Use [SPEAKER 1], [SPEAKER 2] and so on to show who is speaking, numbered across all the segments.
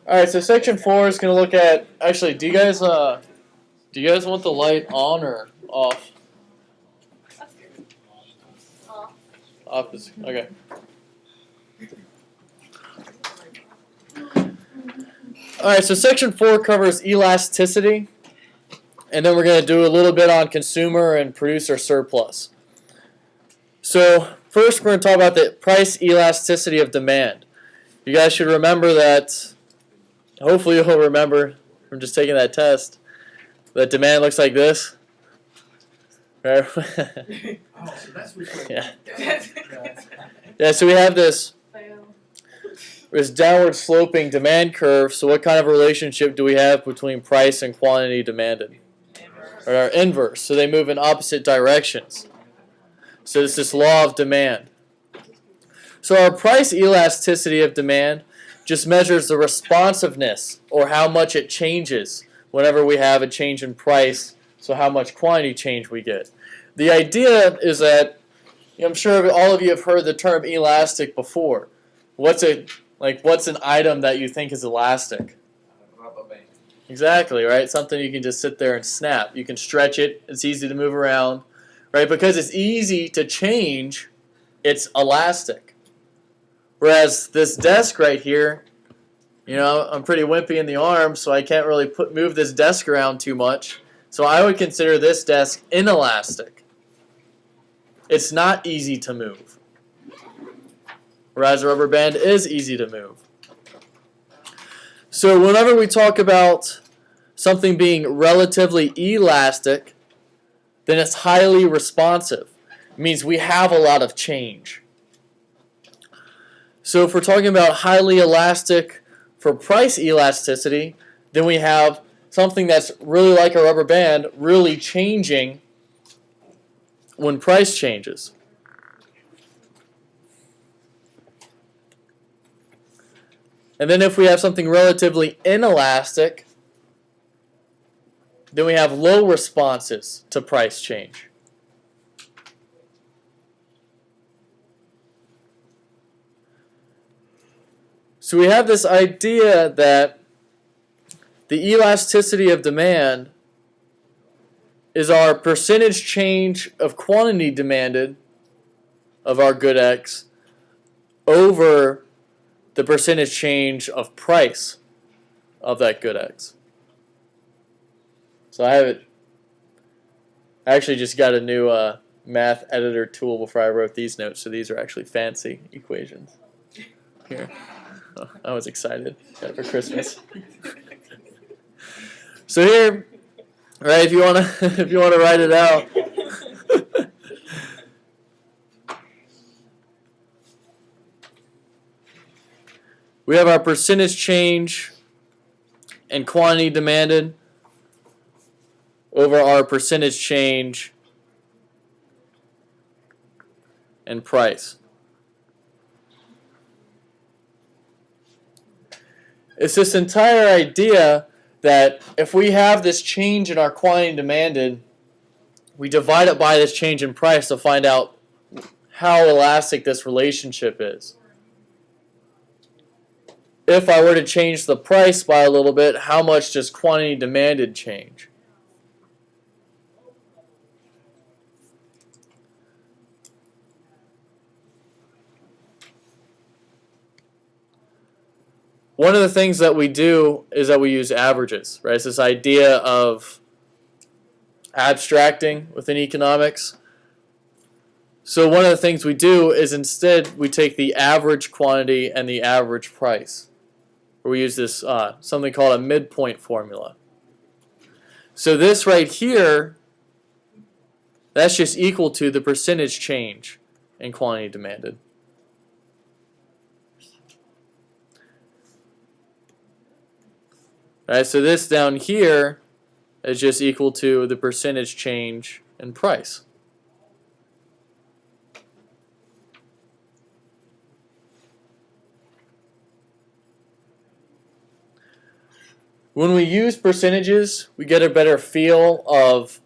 [SPEAKER 1] All right, so section 4 is going to look at. Actually, do you guys want the light on or off? Off is okay. All right, so section 4 covers elasticity, and then we're going to do a little bit on consumer and producer surplus. So first, we're going to talk about the price elasticity of demand. You guys should remember that. Hopefully, you'll remember from just taking that test that demand looks like this. Right?
[SPEAKER 2] Oh, so that's what
[SPEAKER 1] Yeah. Yeah. So we have this downward sloping demand curve. So what kind of relationship do we have between price and quantity demanded? Or our inverse. So they move in opposite directions. So it's this law of demand. So our price elasticity of demand just measures the responsiveness, or how much it changes whenever we have a change in price, so how much quantity change we get. The idea is that, I'm sure all of you have heard the term elastic before. What's an item that you think is elastic?
[SPEAKER 2] Rubber band.
[SPEAKER 1] Exactly, right? Something you can just sit there and snap. You can stretch it, it's easy to move around, right? Because it's easy to change, it's elastic. Whereas this desk right here, I'm pretty wimpy in the arms, so I can't really move this desk around too much. So I would consider this desk inelastic. It's not easy to move. Whereas a rubber band is easy to move. So whenever we talk about something being relatively elastic, then it's highly responsive. It means we have a lot of change. So if we're talking about highly elastic for price elasticity, then we have something that's really like a rubber band, really changing when price changes. And then if we have something relatively inelastic, then we have low responses to price change. So we have this idea that the elasticity of demand is our percentage change of quantity demanded of our good X over the percentage change of price of that good X. So I actually just got a new math editor tool before I wrote these notes, so these are actually fancy equations. Here. Oh, I was excited. Got it for Christmas. So here, right? If you wanna write it out. We have our percentage change and quantity demanded over our percentage change and price. It's this entire idea that if we have this change in our quantity demanded, we divide it by this change in price to find out how elastic this relationship is. If I were to change the price by a little bit, how much does quantity demanded change? One of the things that we do is that we use averages, right? It's this idea of abstracting within economics. So one of the things we do is instead we take the average quantity and the average price. We use this something called a midpoint formula. So this right here, that's just equal to the percentage change in quantity demanded. Right, so this down here is just equal to the percentage change in price. When we use percentages, we get a better feel of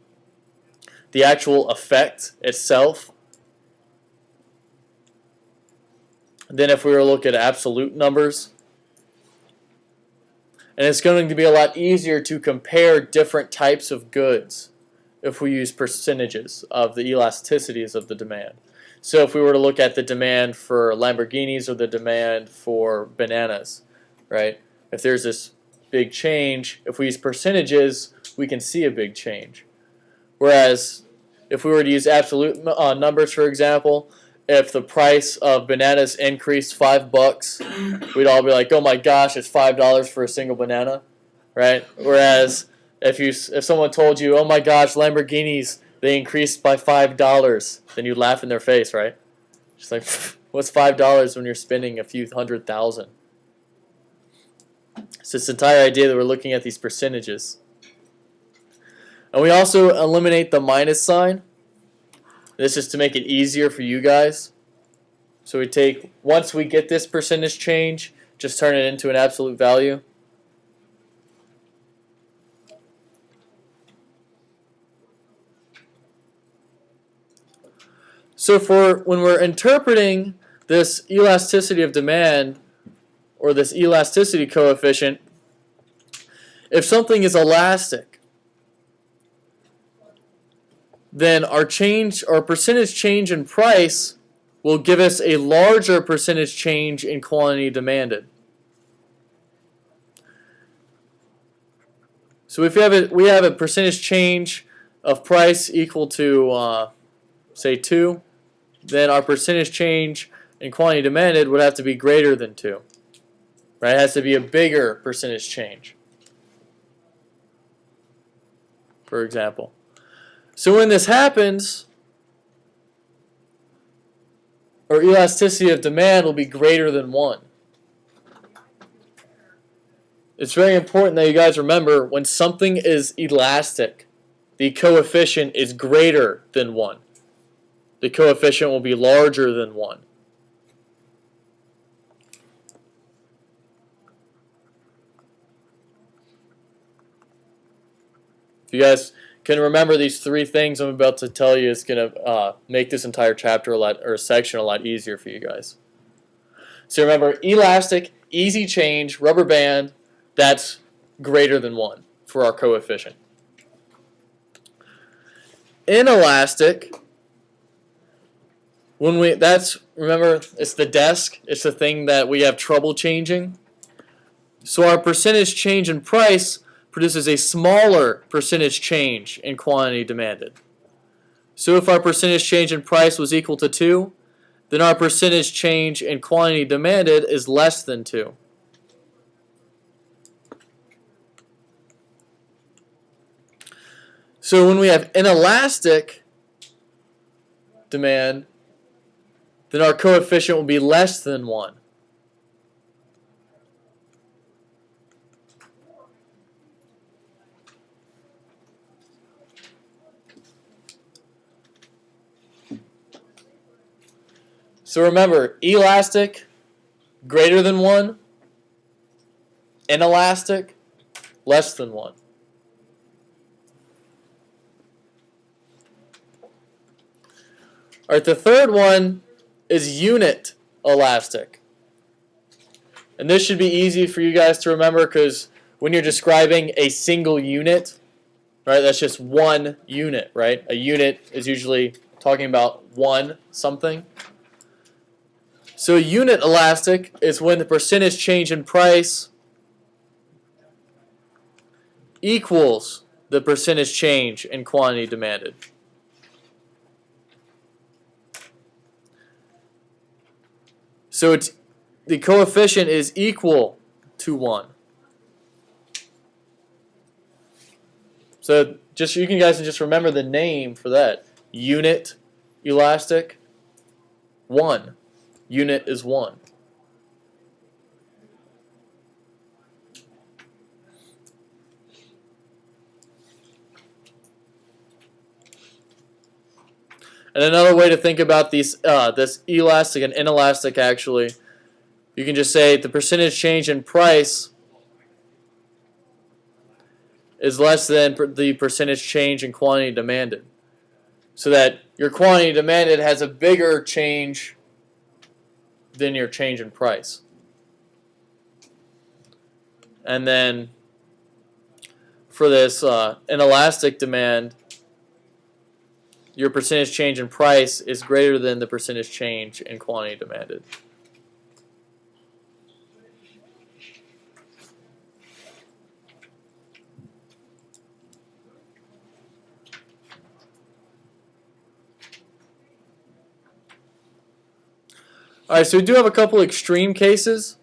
[SPEAKER 1] the actual effect itself. than if we were to look at absolute numbers. And it's going to be a lot easier to compare different types of goods if we use percentages of the elasticities of the demand. So if we were to look at the demand for Lamborghinis or the demand for bananas, right? If there's this big change, if we use percentages, we can see a big change. Whereas if we were to use absolute numbers, for example, if the price of bananas increased $5, we'd all be like, "Oh my gosh, it's $5 for a single banana," right? Whereas if someone told you, "Oh my gosh, Lamborghinis they increased by $5," then you'd laugh in their face, right? Just like, what's $5 when you're spending a few $100,000? It's this entire idea that we're looking at these percentages. And we also eliminate the minus sign. This is to make it easier for you guys. So we take, once we get this percentage change, just turn it into an absolute value. So when we're interpreting this elasticity of demand, or this elasticity coefficient, if something is elastic, then our percentage change in price will give us a larger percentage change in quantity demanded. So if we have a percentage change of price equal to say 2, then our percentage change in quantity demanded would have to be greater than 2. Right? It has to be a bigger percentage change, for example. So when this happens, our elasticity of demand will be greater than 1. It's very important that you guys remember when something is elastic, the coefficient is greater than 1. The coefficient will be larger than 1. If you guys can remember these 3 things I'm about to tell you, it's going to make this entire chapter or section a lot easier for you guys. So remember, elastic, easy change, rubber band, that's greater than 1 for our coefficient. Inelastic, remember, it's the desk, it's the thing that we have trouble changing. So our percentage change in price produces a smaller percentage change in quantity demanded. So if our percentage change in price was equal to 2, then our percentage change in quantity demanded is less than 2. So when we have inelastic demand, then our coefficient will be less than 1. So remember, elastic, greater than 1. Inelastic, less than 1. Alright, the third one is unit elastic. And this should be easy for you guys to remember because when you're describing a single unit, right, that's just one unit, right? A unit is usually talking about one something. So unit elastic is when the percentage change in price equals the percentage change in quantity demanded. So the coefficient is equal to 1. So you guys can just remember the name for that. Unit elastic, 1. Unit is 1. And another way to think about this elastic and inelastic, actually, you can just say the percentage change in price is less than the percentage change in quantity demanded. So that your quantity demanded has a bigger change than your change in price. And then for this inelastic demand, your percentage change in price is greater than the percentage change in quantity demanded. All right, so we do have a couple extreme cases,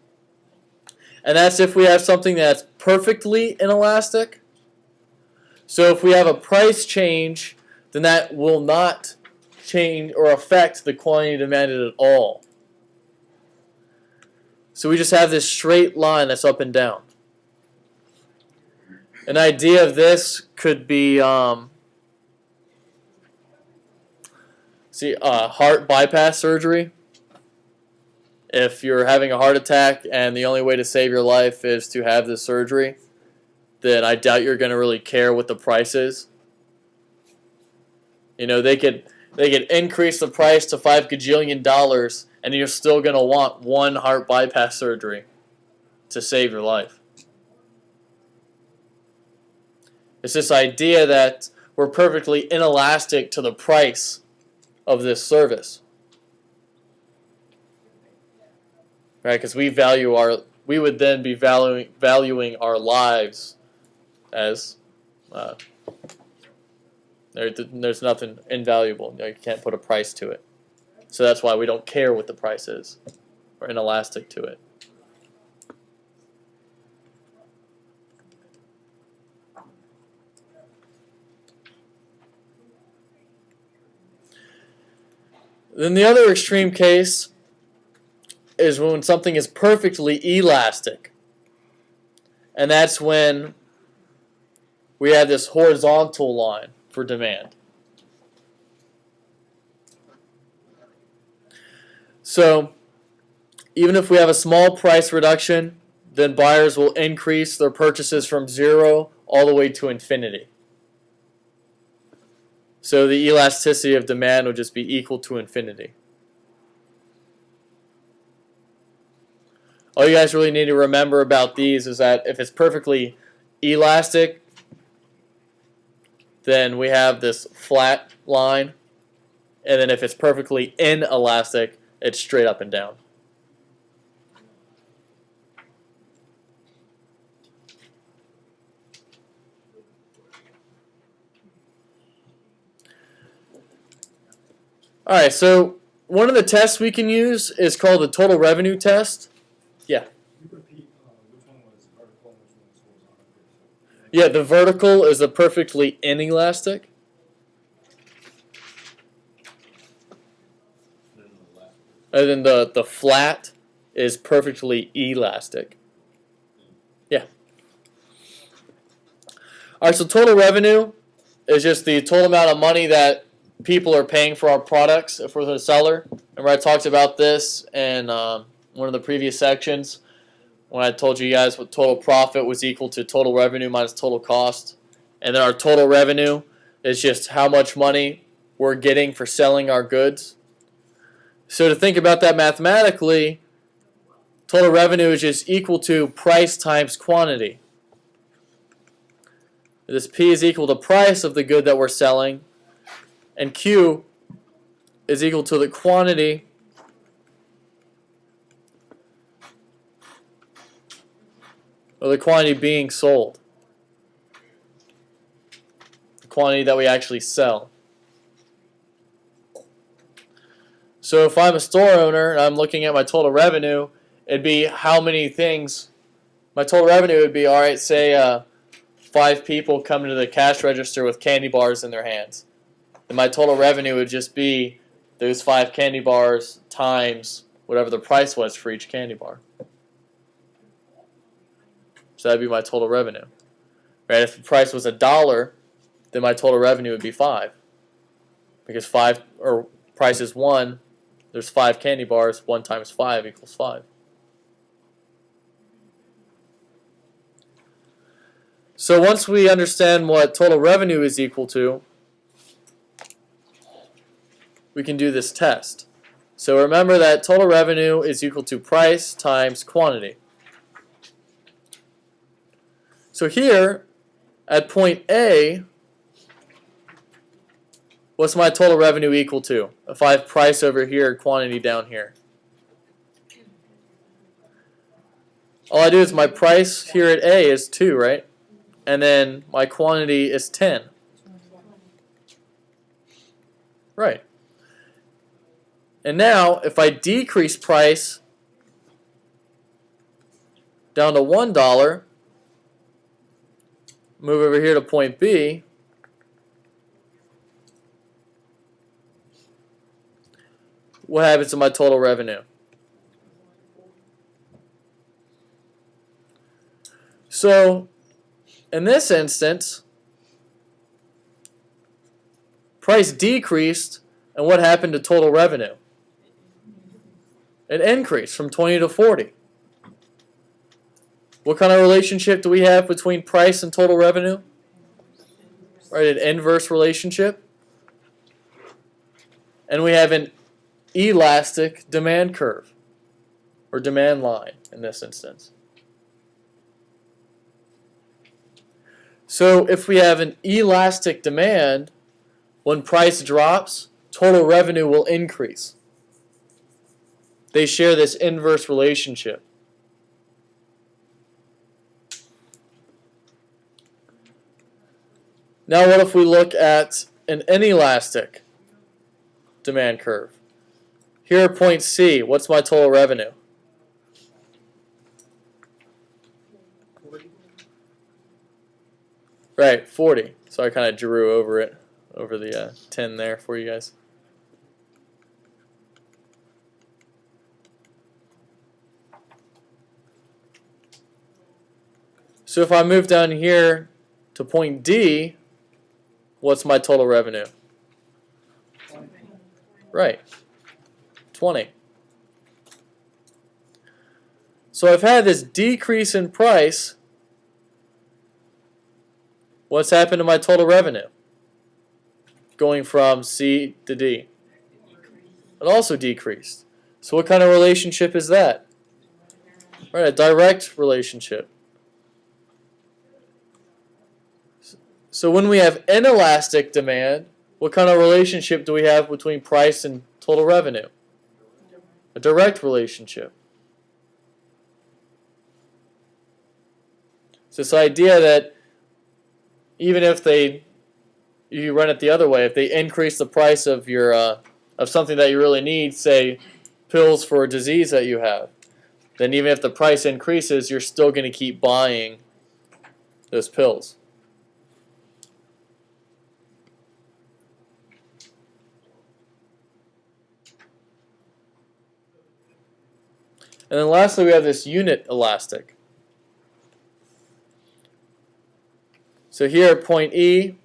[SPEAKER 1] and that's if we have something that's perfectly inelastic. So if we have a price change, then that will not change or affect the quantity demanded at all. So we just have this straight line that's up and down. An idea of this could be heart bypass surgery. If you're having a heart attack and the only way to save your life is to have this surgery, then I doubt you're going to really care what the price is. You know, they could increase the price to $5 gajillion, and you're still going to want one heart bypass surgery to save your life. It's this idea that we're perfectly inelastic to the price of this service. Right, because we would then be valuing our lives as there's nothing invaluable. You can't put a price to it. So that's why we don't care what the price is. We're inelastic to it. Then the other extreme case is when something is perfectly elastic. And that's when we have this horizontal line for demand. So even if we have a small price reduction, then buyers will increase their purchases from 0 all the way to infinity. So the elasticity of demand will just be equal to infinity. All you guys really need to remember about these is that if it's perfectly elastic, then we have this flat line. And then if it's perfectly inelastic, it's straight up and down. All right, so one of the tests we can use is called the total revenue test. Yeah.
[SPEAKER 3] Repeat which one was vertical and which one was horizontal?
[SPEAKER 1] Yeah, the vertical is the perfectly inelastic. And then the flat is perfectly elastic. Yeah. All right, so total revenue is just the total amount of money that people are paying for our products if we're the seller. Remember I talked about this in one of the previous sections when I told you guys what total profit was equal to total revenue minus total cost. And then our total revenue is just how much money we're getting for selling our goods. So to think about that mathematically, total revenue is just equal to price times quantity. This P is equal to price of the good that we're selling, and Q is equal to the quantity or the quantity being sold. The quantity that we actually sell. So if I'm a store owner and I'm looking at my total revenue, it'd be how many things. My total revenue would be, all right, say 5 people come to the cash register with candy bars in their hands. Then my total revenue would just be those 5 candy bars times whatever the price was for each candy bar. So that'd be my total revenue. Right? If the price was $1, then my total revenue would be 5. Because price is 1, there's 5 candy bars, 1 times 5 equals 5. So once we understand what total revenue is equal to, we can do this test. So remember that total revenue is equal to price times quantity. So here, at point A, what's my total revenue equal to? If I have price over here, quantity down here. All I do is my price here at A is 2, right? And then my quantity is 10. Right. And now, if I decrease price down to $1, move over here to point B, what happens to my total revenue? So, in this instance, price decreased, and what happened to total revenue? It increased from 20 to 40. What kind of relationship do we have between price and total revenue? Right, an inverse relationship. And we have an elastic demand curve, or demand line in this instance. So if we have an elastic demand, when price drops, total revenue will increase. They share this inverse relationship. Now what if we look at an inelastic demand curve? Here at point C, what's my total revenue? Right, 40. So I kind of drew over it, over the 10 there for you guys. So if I move down here to point D, what's my total revenue? Right, 20. So I've had this decrease in price. What's happened to my total revenue? Going from C to D. It also decreased. So what kind of relationship is that? Right, a direct relationship. So when we have inelastic demand, what kind of relationship do we have between price and total revenue? A direct relationship. It's this idea that even if you run it the other way, if they increase the price of your of something that you really need, say pills for a disease that you have, then even if the price increases, you're still going to keep buying those pills. And then lastly, we have this unit elastic. So here at point E,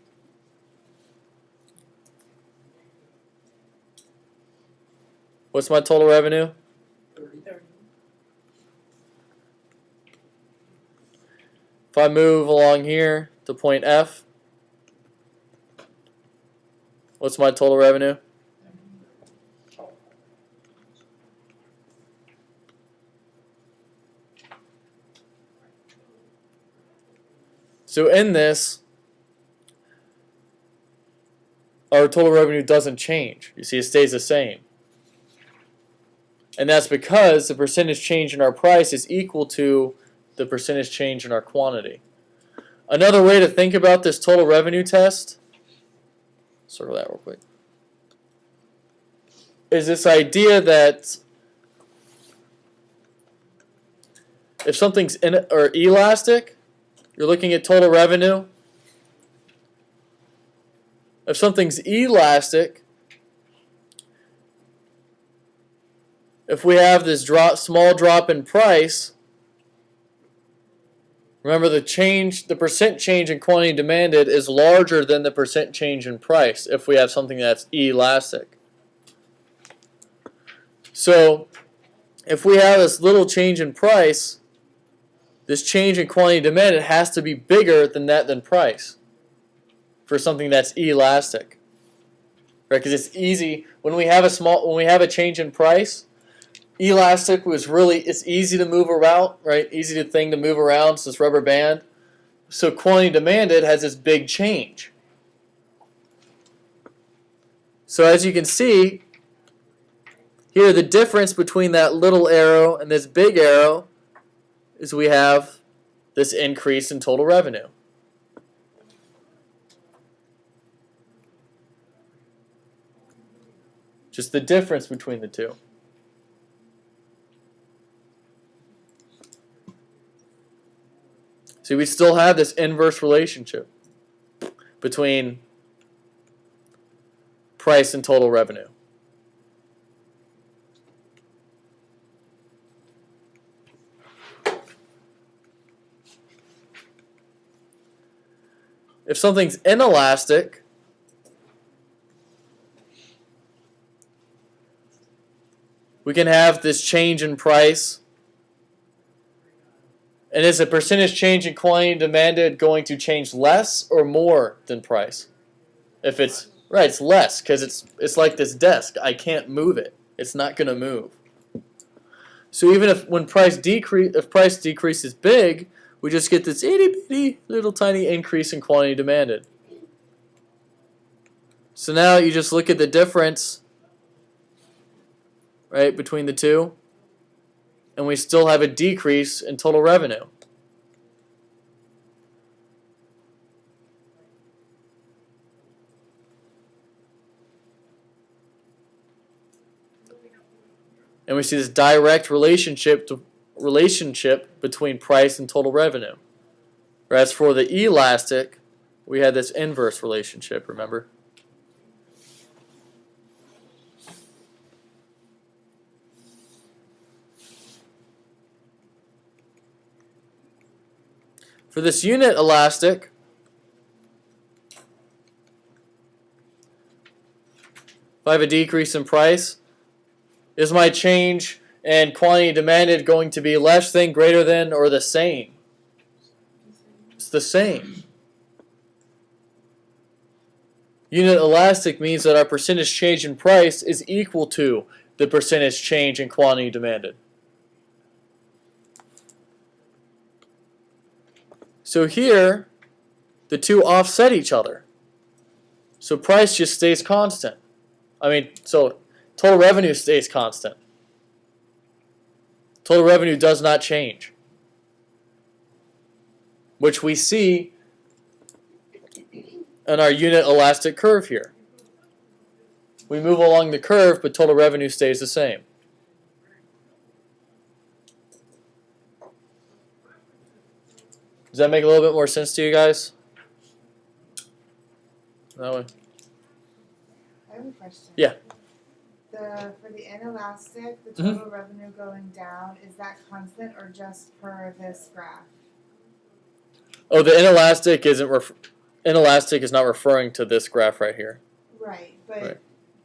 [SPEAKER 1] what's my total revenue?
[SPEAKER 2] 30.
[SPEAKER 1] If I move along here to point F, what's my total revenue? So in this, our total revenue doesn't change. You see, it stays the same. And that's because the percentage change in our price is equal to the percentage change in our quantity. Another way to think about this total revenue test, circle that real quick, is this idea that if something's elastic, you're looking at total revenue. If something's elastic, if we have this small drop in price, remember the percent change in quantity demanded is larger than the percent change in price if we have something that's elastic. So if we have this little change in price, this change in quantity demanded has to be bigger than price for something that's elastic. right? Because it's easy when we have a change in price. Elastic it's easy to move around, right? Easy thing to move around. It's this rubber band. So quantity demanded has this big change. So as you can see, here the difference between that little arrow and this big arrow is we have this increase in total revenue. Just the difference between the two. See, we still have this inverse relationship between price and total revenue. If something's inelastic, we can have this change in price. And is a percentage change in quantity demanded going to change less or more than price? If it's right, it's less because it's like this desk. I can't move it. It's not going to move. So even if price decreases big, we just get this itty bitty little tiny increase in quantity demanded. So now you just look at the difference, right, between the two, and we still have a decrease in total revenue. And we see this direct relationship between price and total revenue. Whereas for the elastic, we had this inverse relationship, remember? For this unit elastic, if I have a decrease in price, is my change in quantity demanded going to be less than, greater than, or the same? It's the same. Unit elastic means that our percentage change in price is equal to the percentage change in quantity demanded. So here, the two offset each other. So price just stays constant. So total revenue stays constant. Total revenue does not change, which we see in our unit elastic curve here. We move along the curve, but total revenue stays the same. Does that make a little bit more sense to you guys? That way.
[SPEAKER 4] I have a question.
[SPEAKER 1] Yeah.
[SPEAKER 4] For the inelastic, the total revenue going down, is that constant or just per this graph?
[SPEAKER 1] Oh, the inelastic inelastic is not referring to this graph right here.
[SPEAKER 4] Right, but
[SPEAKER 1] Right.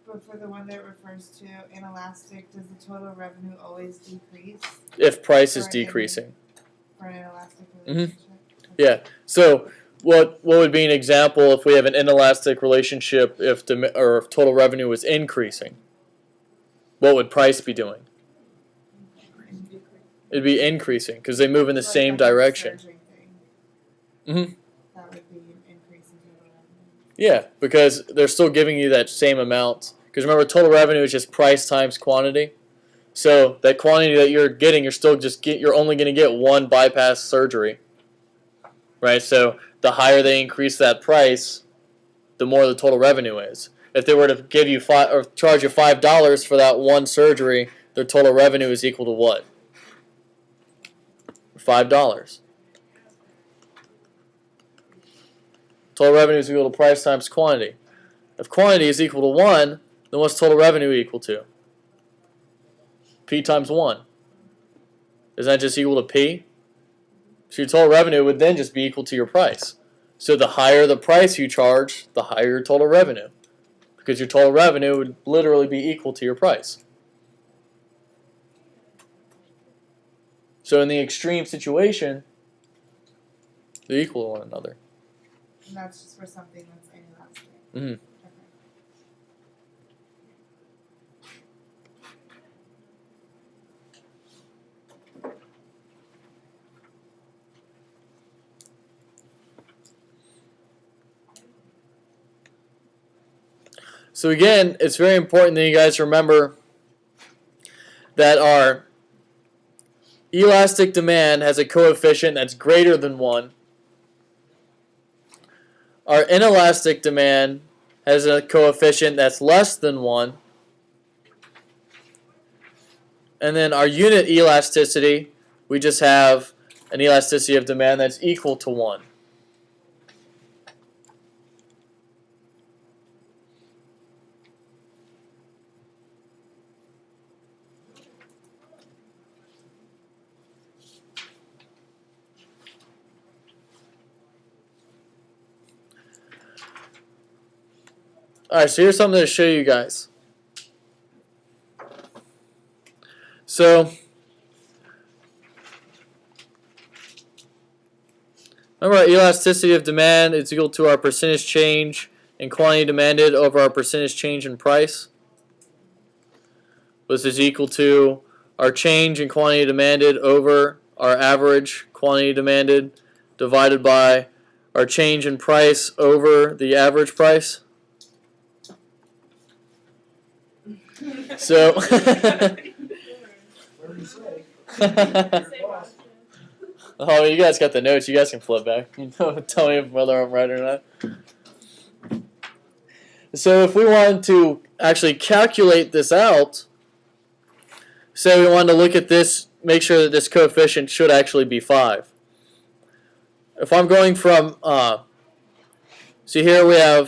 [SPEAKER 4] but for the one that it refers to inelastic, does the total revenue always decrease
[SPEAKER 1] If price is
[SPEAKER 4] For any-
[SPEAKER 1] decreasing.
[SPEAKER 4] for an inelastic relationship?
[SPEAKER 1] Yeah. So what would be an example if we have an inelastic relationship if total revenue was increasing? What would price be doing? It'd be increasing because they move in the
[SPEAKER 4] Like
[SPEAKER 1] same
[SPEAKER 4] the whole
[SPEAKER 1] direction.
[SPEAKER 4] surging thing,
[SPEAKER 1] Mhm.
[SPEAKER 4] that would be an increase in total revenue.
[SPEAKER 1] Yeah, because they're still giving you that same amount. Because remember, total revenue is just price times quantity. So that quantity that you're getting, you're only going to get one bypass surgery, right? So the higher they increase that price, the more the total revenue is. If they were to give you charge you $5 for that one surgery, their total revenue is equal to what? $5. Total revenue is equal to price times quantity. If quantity is equal to 1, then what's total revenue equal to? P times 1. Isn't that just equal to P? So your total revenue would then just be equal to your price. So the higher the price you charge, the higher your total revenue. Because your total revenue would literally be equal to your price. So in the extreme situation, they're equal to one another.
[SPEAKER 4] And that's just for something that's inelastic.
[SPEAKER 1] Mm-hmm.
[SPEAKER 4] Okay.
[SPEAKER 1] So again, it's very important that you guys remember that our elastic demand has a coefficient that's greater than 1. Our inelastic demand has a coefficient that's less than 1. And then our unit elasticity, we just have an elasticity of demand that's equal to 1. Alright, so here's something to show you guys. So, remember our elasticity of demand is equal to our percentage change in quantity demanded over our percentage change in price. This is equal to our change in quantity demanded over our average quantity demanded divided by our change in price over the average price. So, oh, you guys got the notes. You guys can flip back. Tell me whether I'm right or not. So if we wanted to actually calculate this out, say we wanted to look at this, make sure that this coefficient should actually be 5. If I'm going from, see here we're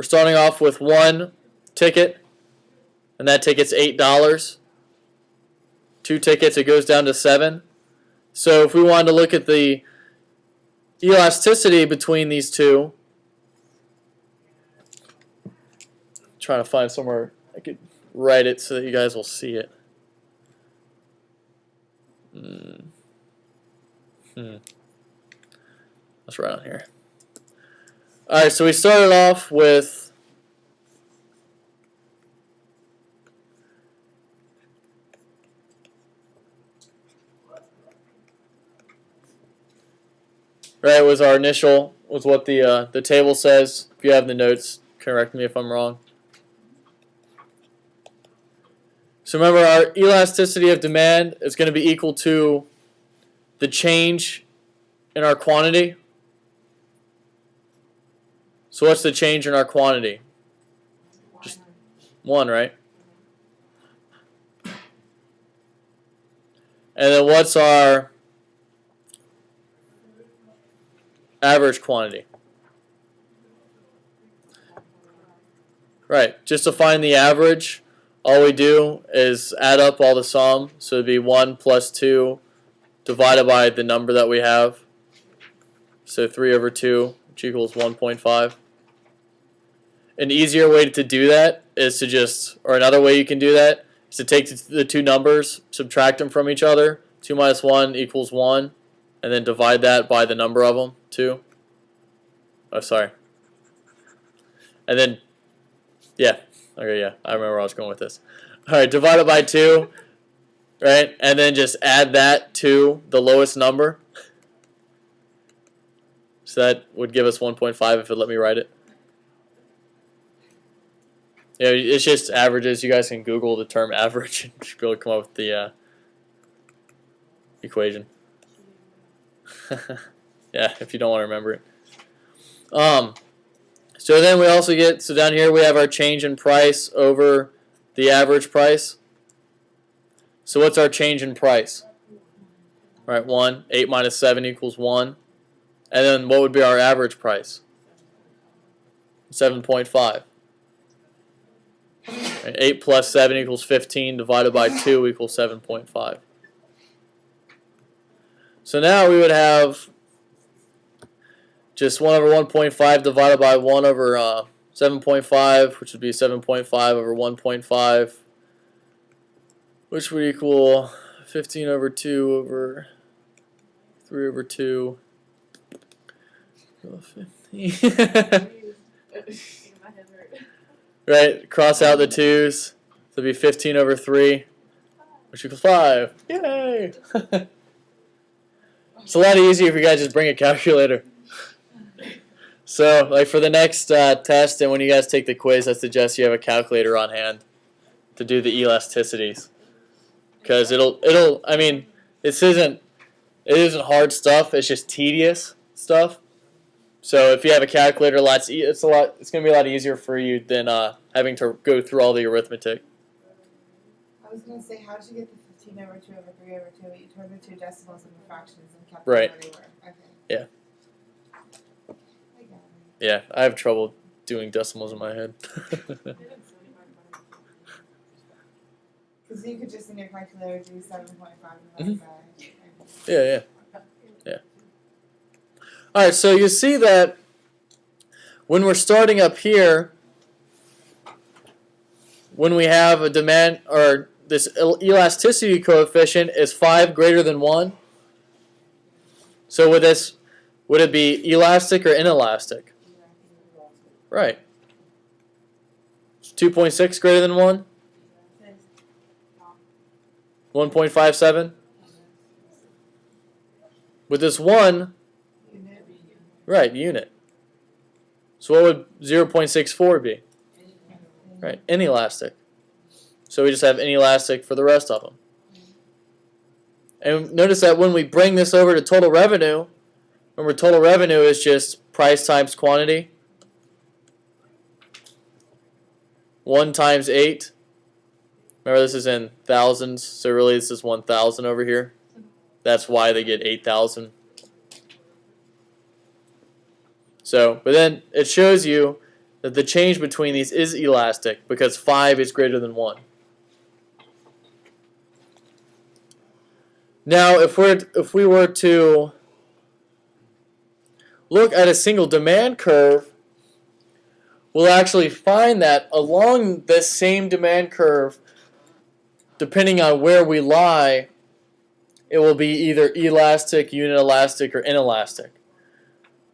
[SPEAKER 1] starting off with 1 ticket, and that ticket's $8. 2 tickets, it goes down to 7. So if we wanted to look at the elasticity between these two, trying to find somewhere I could write it so that you guys will see it. Let's write on here. Alright, so we started off with was our initial, was what the table says. If you have the notes, correct me if I'm wrong. So remember, our elasticity of demand is going to be equal to the change in our quantity. So what's the change in our quantity? Just 1, right? And then what's our average quantity? Right, just to find the average, all we do is add up all the sum. So it'd be 1 plus 2 divided by the number that we have. So 3 over 2, which equals 1.5. An easier way to do that is to just, or another way you can do that, is to take the two numbers, subtract them from each other. 2 minus 1 equals 1. And then divide that by the number of them, 2. Oh, sorry. And then, yeah. Okay, yeah. I remember where I was going with this. Alright, divide it by 2. Right? And then just add that to the lowest number. So that would give us 1.5 if it let me write it. Yeah, it's just averages. You guys can Google the term average and just go come up with the equation. Yeah, if you don't want to remember it. So then we also get, so down here we have our change in price over the average price. So what's our change in price? Right, 1. 8 minus 7 equals 1. And then what would be our average price? 7.5. 8 plus 7 equals 15 divided by 2 equals 7.5. So now we would have just 1 over 1.5 divided by 1 over 7.5, which would be 7.5 over 1.5, which would equal 15 over 2 over 3 over 2. 15. Right, cross out the 2's. So it'd be 15 over 3, which equals 5. Yay! It's a lot easier if you guys just bring a calculator. So, like for the next test, and when you guys take the quiz, I suggest you have a calculator on hand to do the elasticities, because it'll. I mean, it isn't hard stuff. It's just tedious stuff. So if you have a calculator, it's going to be a lot easier for you than having to go through all the arithmetic.
[SPEAKER 4] I was gonna say, how did you get the 15 over 2 over 3 over 2? You turned the two decimals into fractions and kept them
[SPEAKER 1] Right.
[SPEAKER 4] where they were. Okay.
[SPEAKER 1] Yeah.
[SPEAKER 4] I got it.
[SPEAKER 1] Yeah, I have trouble doing decimals in my head.
[SPEAKER 4] Because you could just in your calculator do 7.5 divided by.
[SPEAKER 1] Yeah. All right, so you see that when we're starting up here, when we have a demand, or this elasticity coefficient is 5 greater than 1. So would it be elastic or inelastic? Right. 2.6 greater than 1? 1.57? With this 1, right, unit. So what would 0.64 be? Right, inelastic. So we just have inelastic for the rest of them. And notice that when we bring this over to total revenue, remember total revenue is just price times quantity. 1 times 8. Remember this is in thousands, so really this is 1,000 over here. That's why they get 8,000. So, but then it shows you that the change between these is elastic because 5 is greater than 1. Now, if we were to look at a single demand curve, we'll actually find that along this same demand curve, depending on where we lie, it will be either elastic, unit elastic, or inelastic.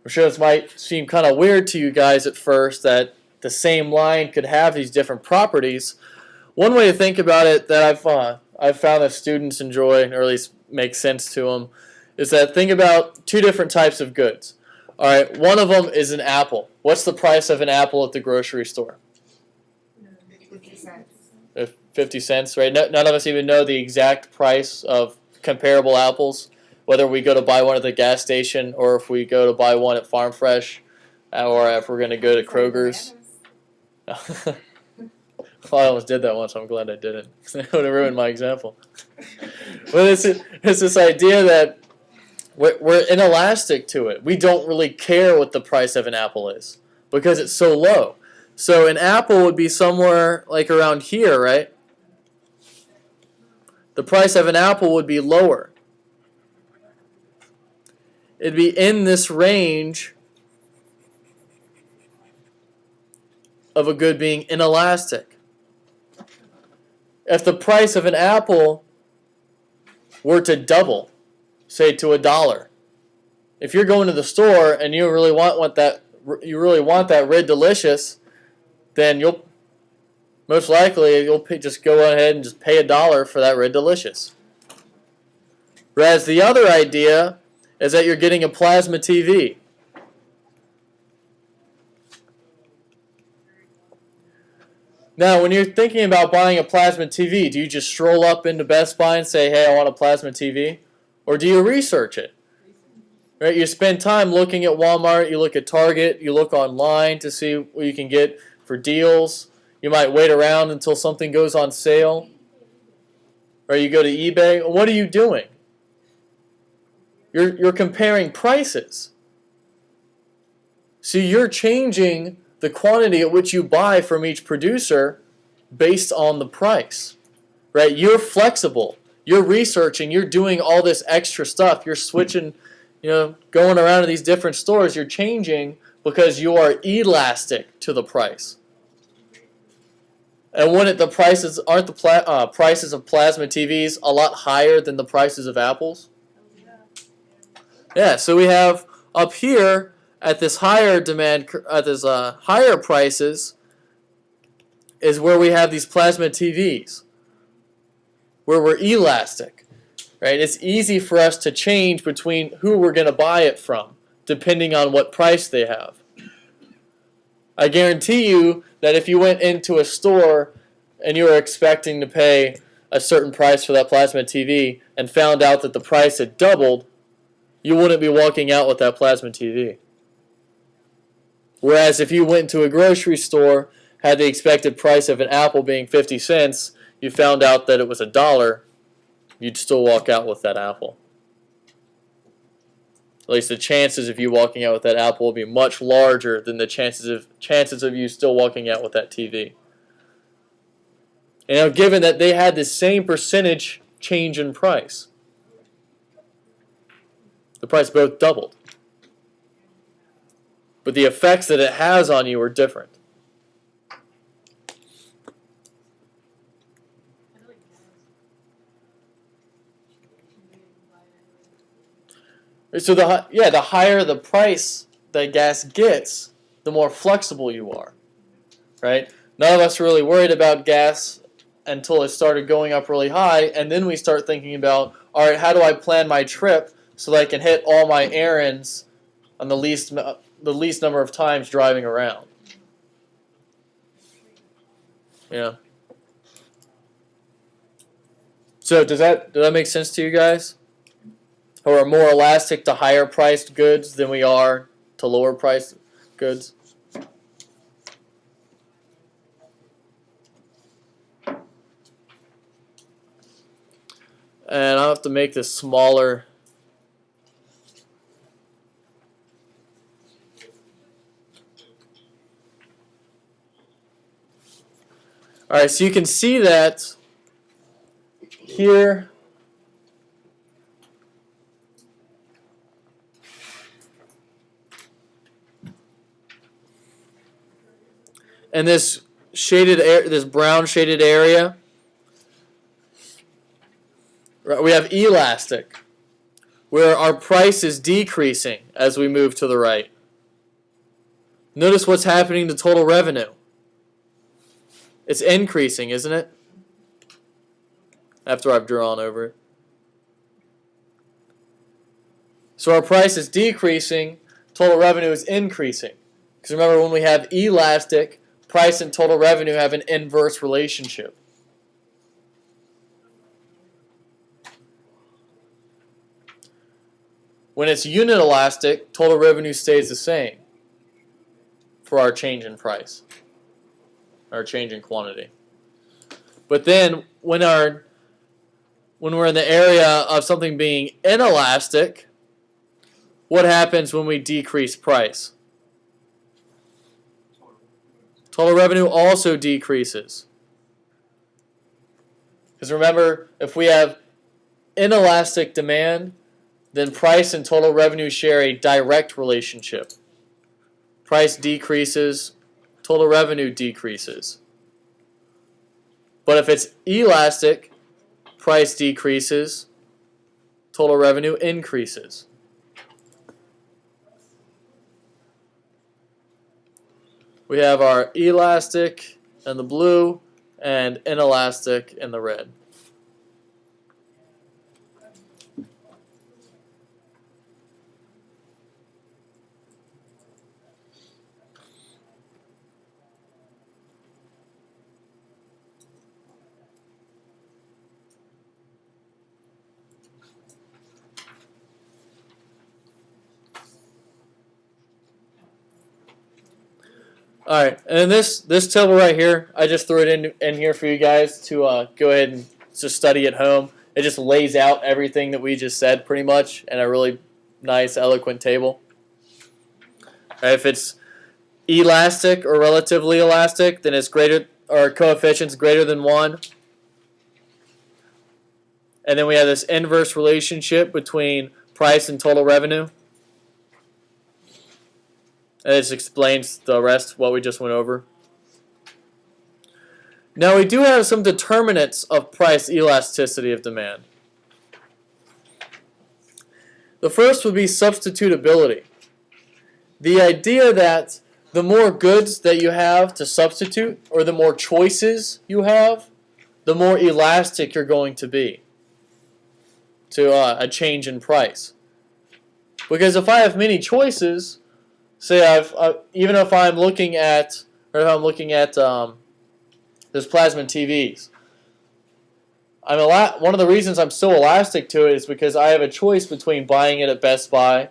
[SPEAKER 1] I'm sure this might seem kind of weird to you guys at first that the same line could have these different properties. One way to think about it that I've found that students enjoy, or at least makes sense to them, is that think about two different types of goods. All right, one of them is an apple. What's the price of an apple at the grocery store?
[SPEAKER 4] 50 cents.
[SPEAKER 1] 50 cents, right? None of us even know the exact price of comparable apples, whether we go to buy one at the gas station or if we go to buy one at Farm Fresh, or if we're going to go to Kroger's. Well, I almost did that once. I'm glad I didn't. It would have ruined my example. But it's this idea that we're inelastic to it. We don't really care what the price of an apple is because it's so low. So an apple would be somewhere like around here, right? The price of an apple would be lower. It'd be in this range of a good being inelastic. If the price of an apple were to double, say to $1, if you're going to the store and you really want that Red Delicious, then you'll most likely just go ahead and just pay $1 for that Red Delicious. Whereas the other idea is that you're getting a plasma TV. Now, when you're thinking about buying a plasma TV, do you just stroll up into Best Buy and say, hey, I want a plasma TV? Or do you research it? Right? You spend time looking at Walmart, you look at Target, you look online to see what you can get for deals. You might wait around until something goes on sale. Or you go to eBay. What are you doing? You're comparing prices. So you're changing the quantity at which you buy from each producer based on the price, right? You're flexible. You're researching. You're doing all this extra stuff. You're switching, going around to these different stores. You're changing because you are elastic to the price. And aren't the prices of plasma TVs a lot higher than the prices of apples? Yeah. So we have up here, at this higher demand, at this higher prices, is where we have these plasma TVs, where we're elastic, right? It's easy for us to change between who we're going to buy it from, depending on what price they have. I guarantee you that if you went into a store and you were expecting to pay a certain price for that plasma TV and found out that the price had doubled, you wouldn't be walking out with that plasma TV. Whereas if you went to a grocery store, had the expected price of an apple being 50 cents, you found out that it was $1, you'd still walk out with that apple. At least the chances of you walking out with that apple will be much larger than the chances of you still walking out with that TV. And now, given that they had the same percentage change in price, the price both doubled. But the effects that it has on you are different. So the higher the price that gas gets, the more flexible you are, right? None of us are really worried about gas until it started going up really high, and then we start thinking about, all right, how do I plan my trip so that I can hit all my errands on the least number of times driving around? Yeah. So does that make sense to you guys? Or are more elastic to higher priced goods than we are to lower priced goods? And I'll have to make this smaller. Alright, so you can see that here. And this this brown shaded area, we have elastic, where our price is decreasing as we move to the right. Notice what's happening to total revenue. It's increasing, isn't it? After I've drawn over it. So our price is decreasing, total revenue is increasing. Because remember, when we have elastic, price and total revenue have an inverse relationship. When it's unit elastic, total revenue stays the same for our change in price, our change in quantity. But then when we're in the area of something being inelastic, what happens when we decrease price? Total revenue also decreases. Because remember, if we have inelastic demand, then price and total revenue share a direct relationship. Price decreases, total revenue decreases. But if it's elastic, price decreases, total revenue increases. We have our elastic in the blue and inelastic in the red. All right, and then this table right here, I just threw it in here for you guys to go ahead and just study at home. It just lays out everything that we just said pretty much in a really nice, eloquent table. If it's elastic or relatively elastic, then it's greater, or coefficient's greater than 1. And then we have this inverse relationship between price and total revenue. And this explains the rest, what we just went over. Now we do have some determinants of price elasticity of demand. The first would be substitutability. The idea that the more goods that you have to substitute, or the more choices you have, the more elastic you're going to be to a change in price. Because if I have many choices, say even if I'm looking at those plasma TVs, one of the reasons I'm so elastic to it is because I have a choice between buying it at Best Buy,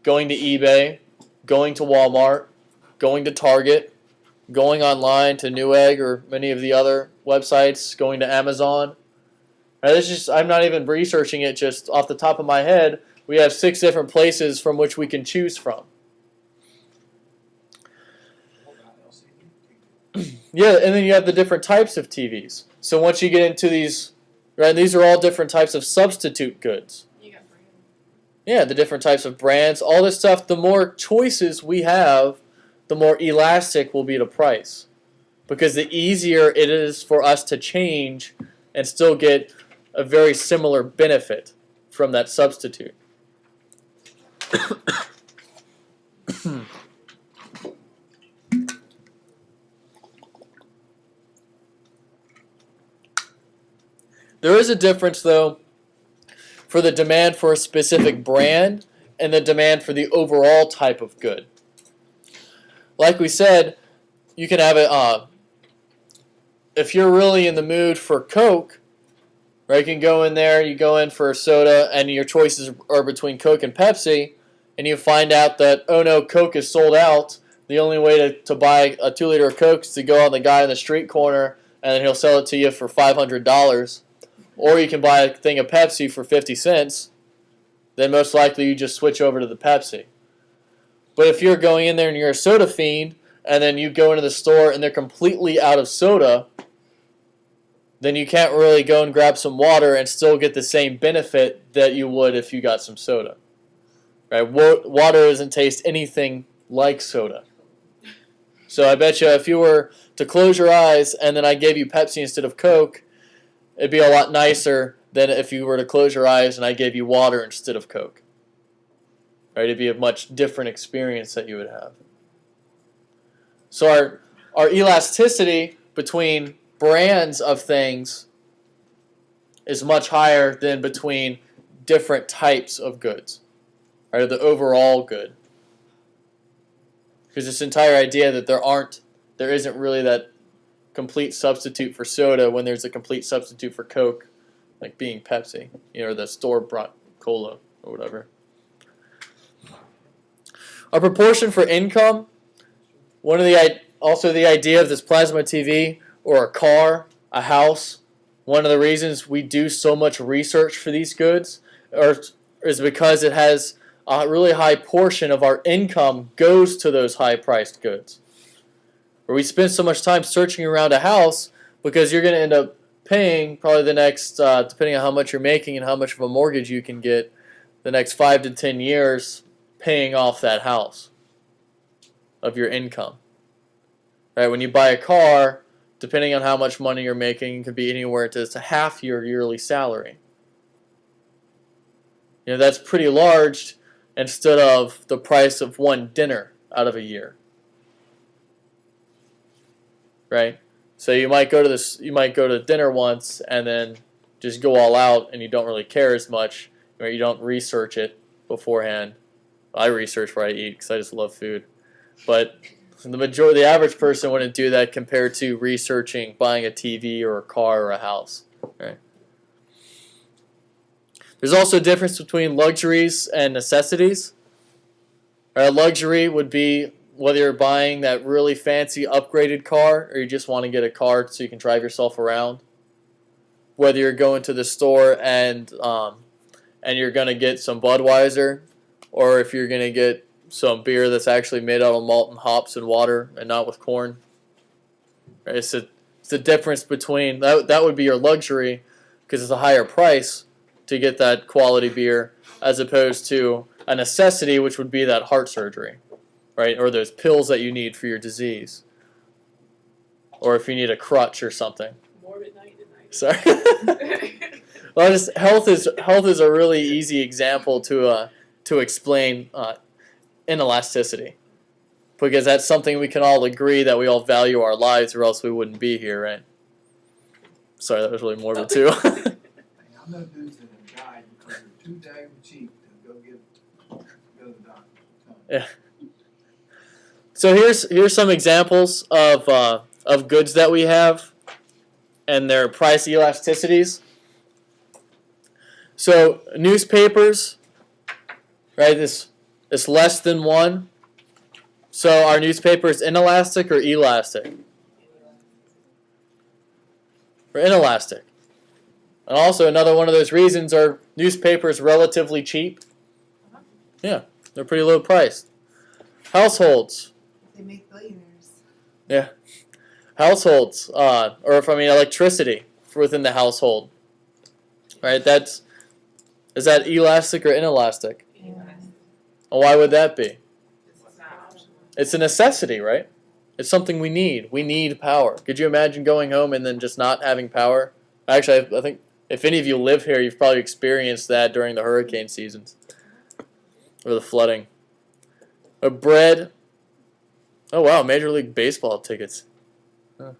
[SPEAKER 1] going to eBay, going to Walmart, going to Target, going online to Newegg or many of the other websites, going to Amazon. I'm not even researching it just off the top of my head. We have 6 different places from which we can choose from. Yeah, and then you have the different types of TVs. So once you get into these, right, these are all different types of substitute goods.
[SPEAKER 5] You got brands.
[SPEAKER 1] Yeah, the different types of brands, all this stuff. The more choices we have, the more elastic will be the price. Because the easier it is for us to change and still get a very similar benefit from that substitute. There is a difference, though, for the demand for a specific brand and the demand for the overall type of good. Like we said, you can have it. If you're really in the mood for Coke, right? You can go in there. You go in for a soda, and your choices are between Coke and Pepsi, and you find out that Coke is sold out. The only way to buy a 2-liter of Coke is to go on the guy on the street corner, and then he'll sell it to you for $500. Or you can buy a thing of Pepsi for 50 cents. Then most likely you just switch over to the Pepsi. But if you're going in there and you're a soda fiend, and then you go into the store and they're completely out of soda, then you can't really go and grab some water and still get the same benefit that you would if you got some soda. Right? Water doesn't taste anything like soda. So I bet you if you were to close your eyes and then I gave you Pepsi instead of Coke, it'd be a lot nicer than if you were to close your eyes and I gave you water instead of Coke. Right? It'd be a much different experience that you would have. So our elasticity between brands of things is much higher than between different types of goods. Right? The overall good. Because this entire idea that there isn't really that complete substitute for soda when there's a complete substitute for Coke, like being Pepsi, or the store-bought cola or whatever. Our proportion for income, also the idea of this plasma TV or a car, a house, one of the reasons we do so much research for these goods is because it has a really high portion of our income goes to those high-priced goods. Where we spend so much time searching around a house because you're going to end up paying probably the next, depending on how much you're making and how much of a mortgage you can get, the next 5 to 10 years paying off that house of your income. Right? When you buy a car, depending on how much money you're making, it could be anywhere to half your yearly salary. That's pretty large instead of the price of one dinner out of a year. Right? So you might go to dinner once and then just go all out and you don't really care as much. Right? You don't research it beforehand. I research where I eat because I just love food. But the average person wouldn't do that compared to researching buying a TV or a car or a house. Right? There's also a difference between luxuries and necessities. Right? A luxury would be whether you're buying that really fancy upgraded car or you just want to get a car so you can drive yourself around. Whether you're going to the store and you're going to get some Budweiser, or if you're going to get some beer that's actually made out of malt and hops and water and not with corn. Right? It's the difference between, that would be your luxury because it's a higher price to get that quality beer as opposed to a necessity, which would be that heart surgery. Right? Or those pills that you need for your disease. Or if you need a crutch or something.
[SPEAKER 5] Morbid night tonight.
[SPEAKER 1] Sorry. Well, health is a really easy example to explain inelasticity. Because that's something we can all agree that we all value our lives or else we wouldn't be here, right? Sorry, that was really morbid too.
[SPEAKER 2] Hey, I know dudes that have died because they're too dang cheap to go to the doctor.
[SPEAKER 1] Yeah. So here's some examples of goods that we have and their price elasticities. So newspapers, right? This less than 1. So our newspaper is inelastic or elastic? Or inelastic. And also another one of those reasons are newspapers relatively cheap. Yeah, they're pretty low priced. Households.
[SPEAKER 4] They make billionaires.
[SPEAKER 1] Yeah. Households, electricity for within the household. Right, is that elastic or inelastic?
[SPEAKER 4] Yeah.
[SPEAKER 1] And why would that be? It's a necessity, right? It's something we need. We need power. Could you imagine going home and then just not having power? Actually, I think if any of you live here, you've probably experienced that during the hurricane seasons or the flooding. Or bread. Oh wow, Major League Baseball tickets. Huh.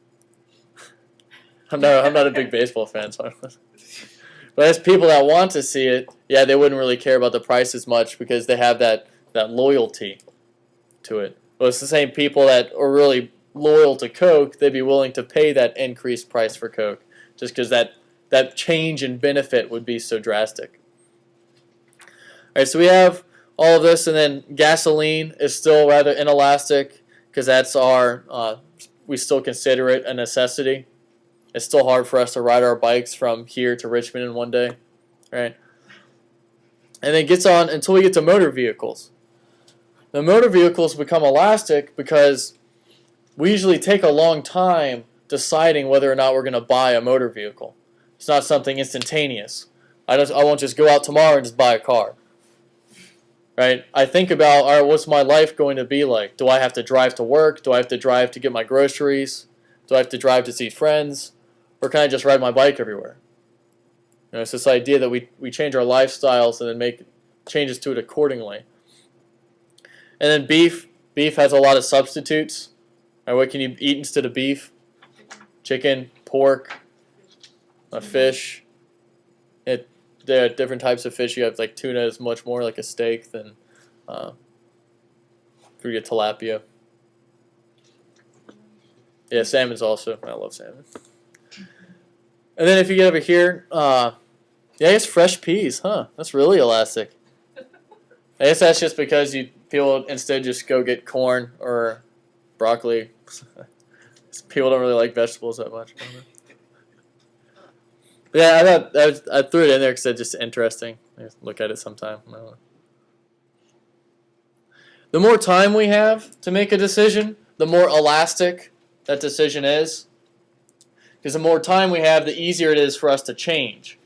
[SPEAKER 1] I'm not a big baseball fan, so but as people that want to see it, yeah, they wouldn't really care about the price as much because they have that loyalty to it. Well, it's the same people that are really loyal to Coke, they'd be willing to pay that increased price for Coke just because that change in benefit would be so drastic. All right, so we have all of this, and then gasoline is still rather inelastic because that's we still consider it a necessity. It's still hard for us to ride our bikes from here to Richmond in one day, right? And then it gets on until we get to motor vehicles. The motor vehicles become elastic because we usually take a long time deciding whether or not we're going to buy a motor vehicle. It's not something instantaneous. I won't just go out tomorrow and just buy a car. Right? I think about, all right, what's my life going to be like? Do I have to drive to work? Do I have to drive to get my groceries? Do I have to drive to see friends? Or can I just ride my bike everywhere? It's this idea that we change our lifestyles and then make changes to it accordingly. And then beef. Beef has a lot of substitutes. Right, what can you eat instead of beef? Chicken, pork, fish. There are different types of fish. You have like tuna is much more like a steak than you get tilapia. Yeah, salmon's also. I love salmon. And then if you get over here, I guess fresh peas, huh? That's really elastic. I guess that's just because people instead just go get corn or broccoli. People don't really like vegetables that much. Yeah, I threw it in there because it's just interesting. Look at it sometime. The more time we have to make a decision, the more elastic that decision is. Because the more time we have, the easier it is for us to change.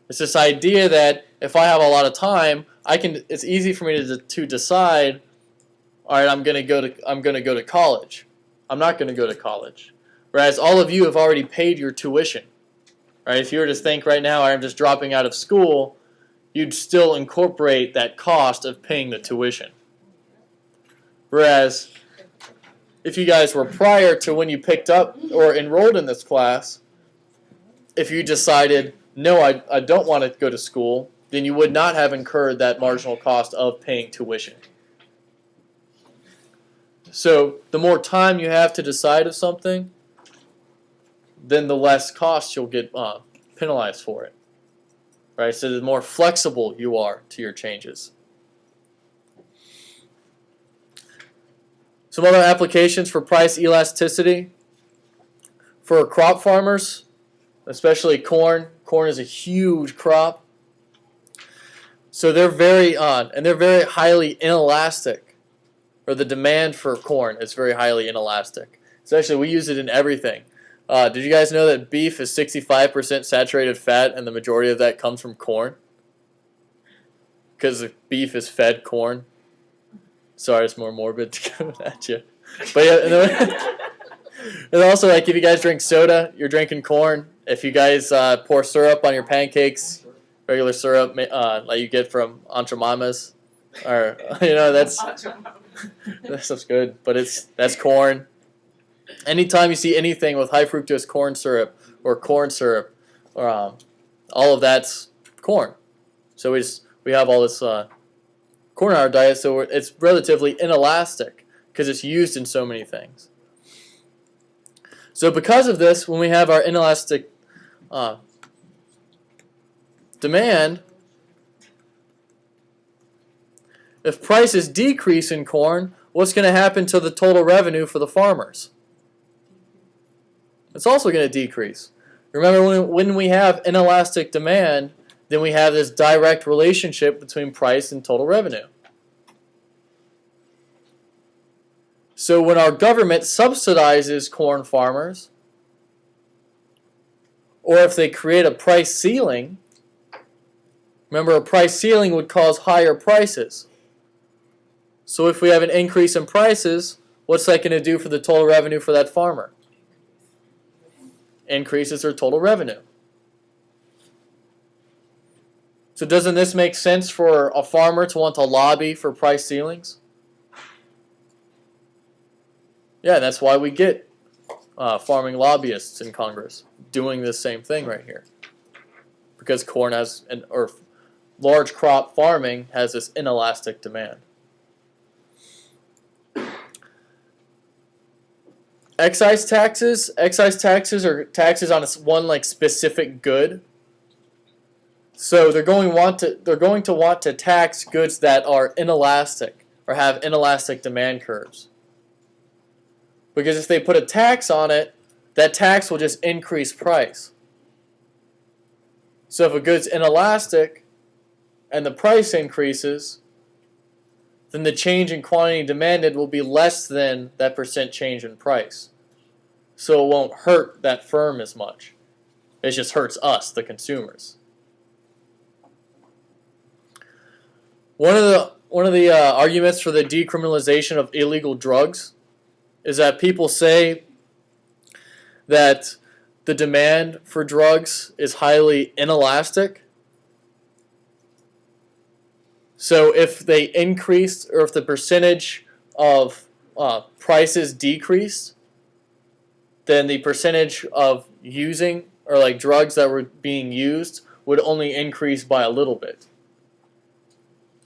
[SPEAKER 1] It's this idea that if I have a lot of time, it's easy for me to decide, all right, I'm going to go to college. I'm not going to go to college. Whereas all of you have already paid your tuition. Right? If you were to think right now, I'm just dropping out of school, you'd still incorporate that cost of paying the tuition. Whereas if you guys were prior to when you picked up or enrolled in this class, if you decided, no, I don't want to go to school, then you would not have incurred that marginal cost of paying tuition. So the more time you have to decide of something, then the less cost you'll get penalized for it. Right? So the more flexible you are to your changes. Some other applications for price elasticity. For crop farmers, especially corn. Corn is a huge crop. So they're very highly inelastic. Or the demand for corn is very highly inelastic. Especially we use it in everything. Did you guys know that beef is 65% saturated fat and the majority of that comes from corn? Because beef is fed corn. Sorry, it's more morbid to come at you. But yeah, and also, like, if you guys drink soda, you're drinking corn. If you guys pour syrup on your pancakes, regular syrup like you get from Aunt Mama's, or that stuff's good, but that's corn. Anytime you see anything with high fructose corn syrup, or all of that's corn. So we have all this corn in our diet, so it's relatively inelastic because it's used in so many things. So because of this, when we have our inelastic demand, if prices decrease in corn, what's going to happen to the total revenue for the farmers? It's also going to decrease. Remember, when we have inelastic demand, then we have this direct relationship between price and total revenue. So when our government subsidizes corn farmers, or if they create a price ceiling, remember a price ceiling would cause higher prices. So if we have an increase in prices, what's that going to do for the total revenue for that farmer? Increases their total revenue. So doesn't this make sense for a farmer to want to lobby for price ceilings? Yeah, that's why we get farming lobbyists in Congress doing this same thing right here. Because corn has, or large crop farming has this inelastic demand. Excise taxes are taxes on one specific good. So they're going to want to tax goods that are inelastic or have inelastic demand curves. Because if they put a tax on it, that tax will just increase price. So if a good's inelastic and the price increases, then the change in quantity demanded will be less than that % change in price. So it won't hurt that firm as much. It just hurts us, the consumers. One of the arguments for the decriminalization of illegal drugs is that people say that the demand for drugs is highly inelastic. So if they increased, or if the percentage of prices decreased, then the percentage of using, or drugs that were being used, would only increase by a little bit.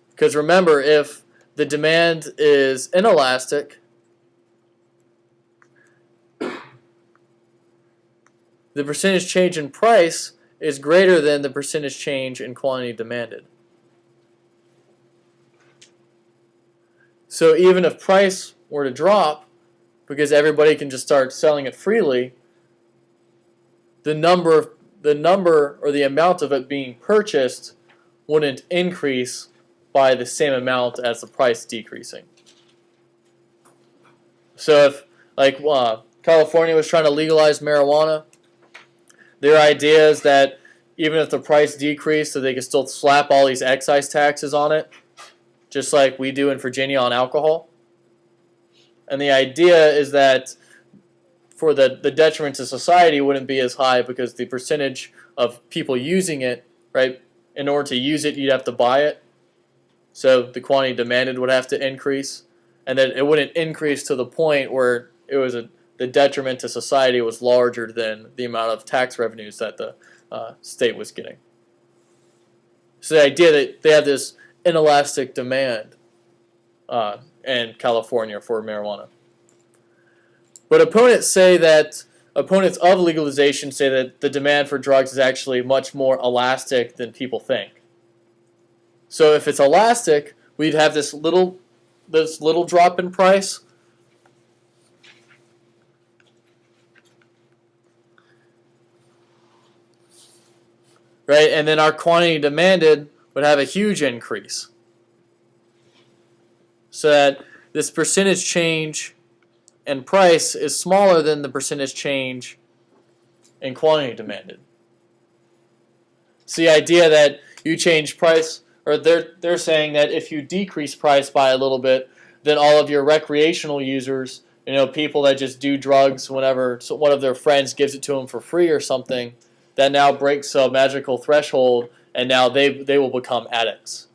[SPEAKER 1] Because remember, if the demand is inelastic, the percentage change in price is greater than the percentage change in quantity demanded. So even if price were to drop, because everybody can just start selling it freely, the number or the amount of it being purchased wouldn't increase by the same amount as the price decreasing. So if California was trying to legalize marijuana, their idea is that even if the price decreased, so they could still slap all these excise taxes on it, just like we do in Virginia on alcohol. And the idea is that for the detriment to society wouldn't be as high because the percentage of people using it, right, in order to use it, you'd have to buy it. So the quantity demanded would have to increase. And then it wouldn't increase to the point where it was the detriment to society was larger than the amount of tax revenues that the state was getting. So the idea that they have this inelastic demand in California for marijuana. But opponents of legalization say that the demand for drugs is actually much more elastic than people think. So if it's elastic, we'd have this little drop in price. Right, and then our quantity demanded would have a huge increase. So that this percentage change in price is smaller than the percentage change in quantity demanded. So the idea that you change price, or they're saying that if you decrease price by a little bit, then all of your recreational users, people that just do drugs whenever one of their friends gives it to them for free or something, that now breaks a magical threshold, and now they will become addicts.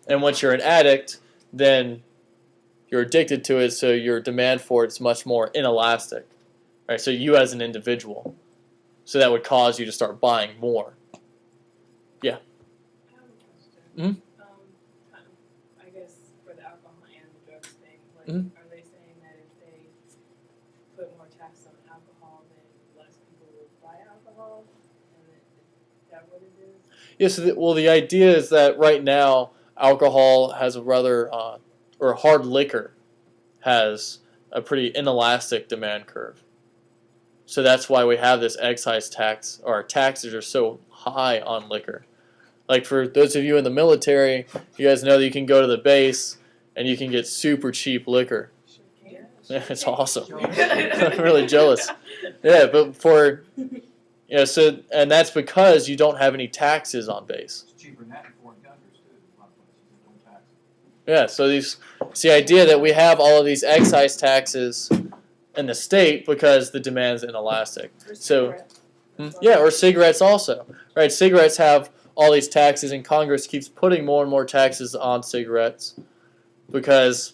[SPEAKER 1] And once you're an addict, then you're addicted to it, so your demand for it is much more inelastic. Right? So you as an individual. So that would cause you to start buying more. Yeah?
[SPEAKER 5] I have a question. I guess for the alcohol and the drugs thing,
[SPEAKER 1] Mhm.
[SPEAKER 5] Are they saying that if they put more tax on alcohol, then less people will buy alcohol? And then, is that what it is?
[SPEAKER 1] Yes. Well, the idea is that right now alcohol has a rather, or hard liquor has a pretty inelastic demand curve. So that's why we have this excise tax, or our taxes are so high on liquor. Like for those of you in the military, you guys know that you can go to the base and you can get super cheap liquor. It's awesome. I'm really jealous. Yeah, but so and that's because you don't have any taxes on base.
[SPEAKER 2] It's cheaper than that in foreign countries too, a lot of places that don't tax it.
[SPEAKER 1] Yeah, so it's the idea that we have all of these excise taxes in the state because the demand's inelastic.
[SPEAKER 5] Or
[SPEAKER 1] So
[SPEAKER 5] cigarettes.
[SPEAKER 1] yeah, or cigarettes also. Right, cigarettes have all these taxes, and Congress keeps putting more and more taxes on cigarettes because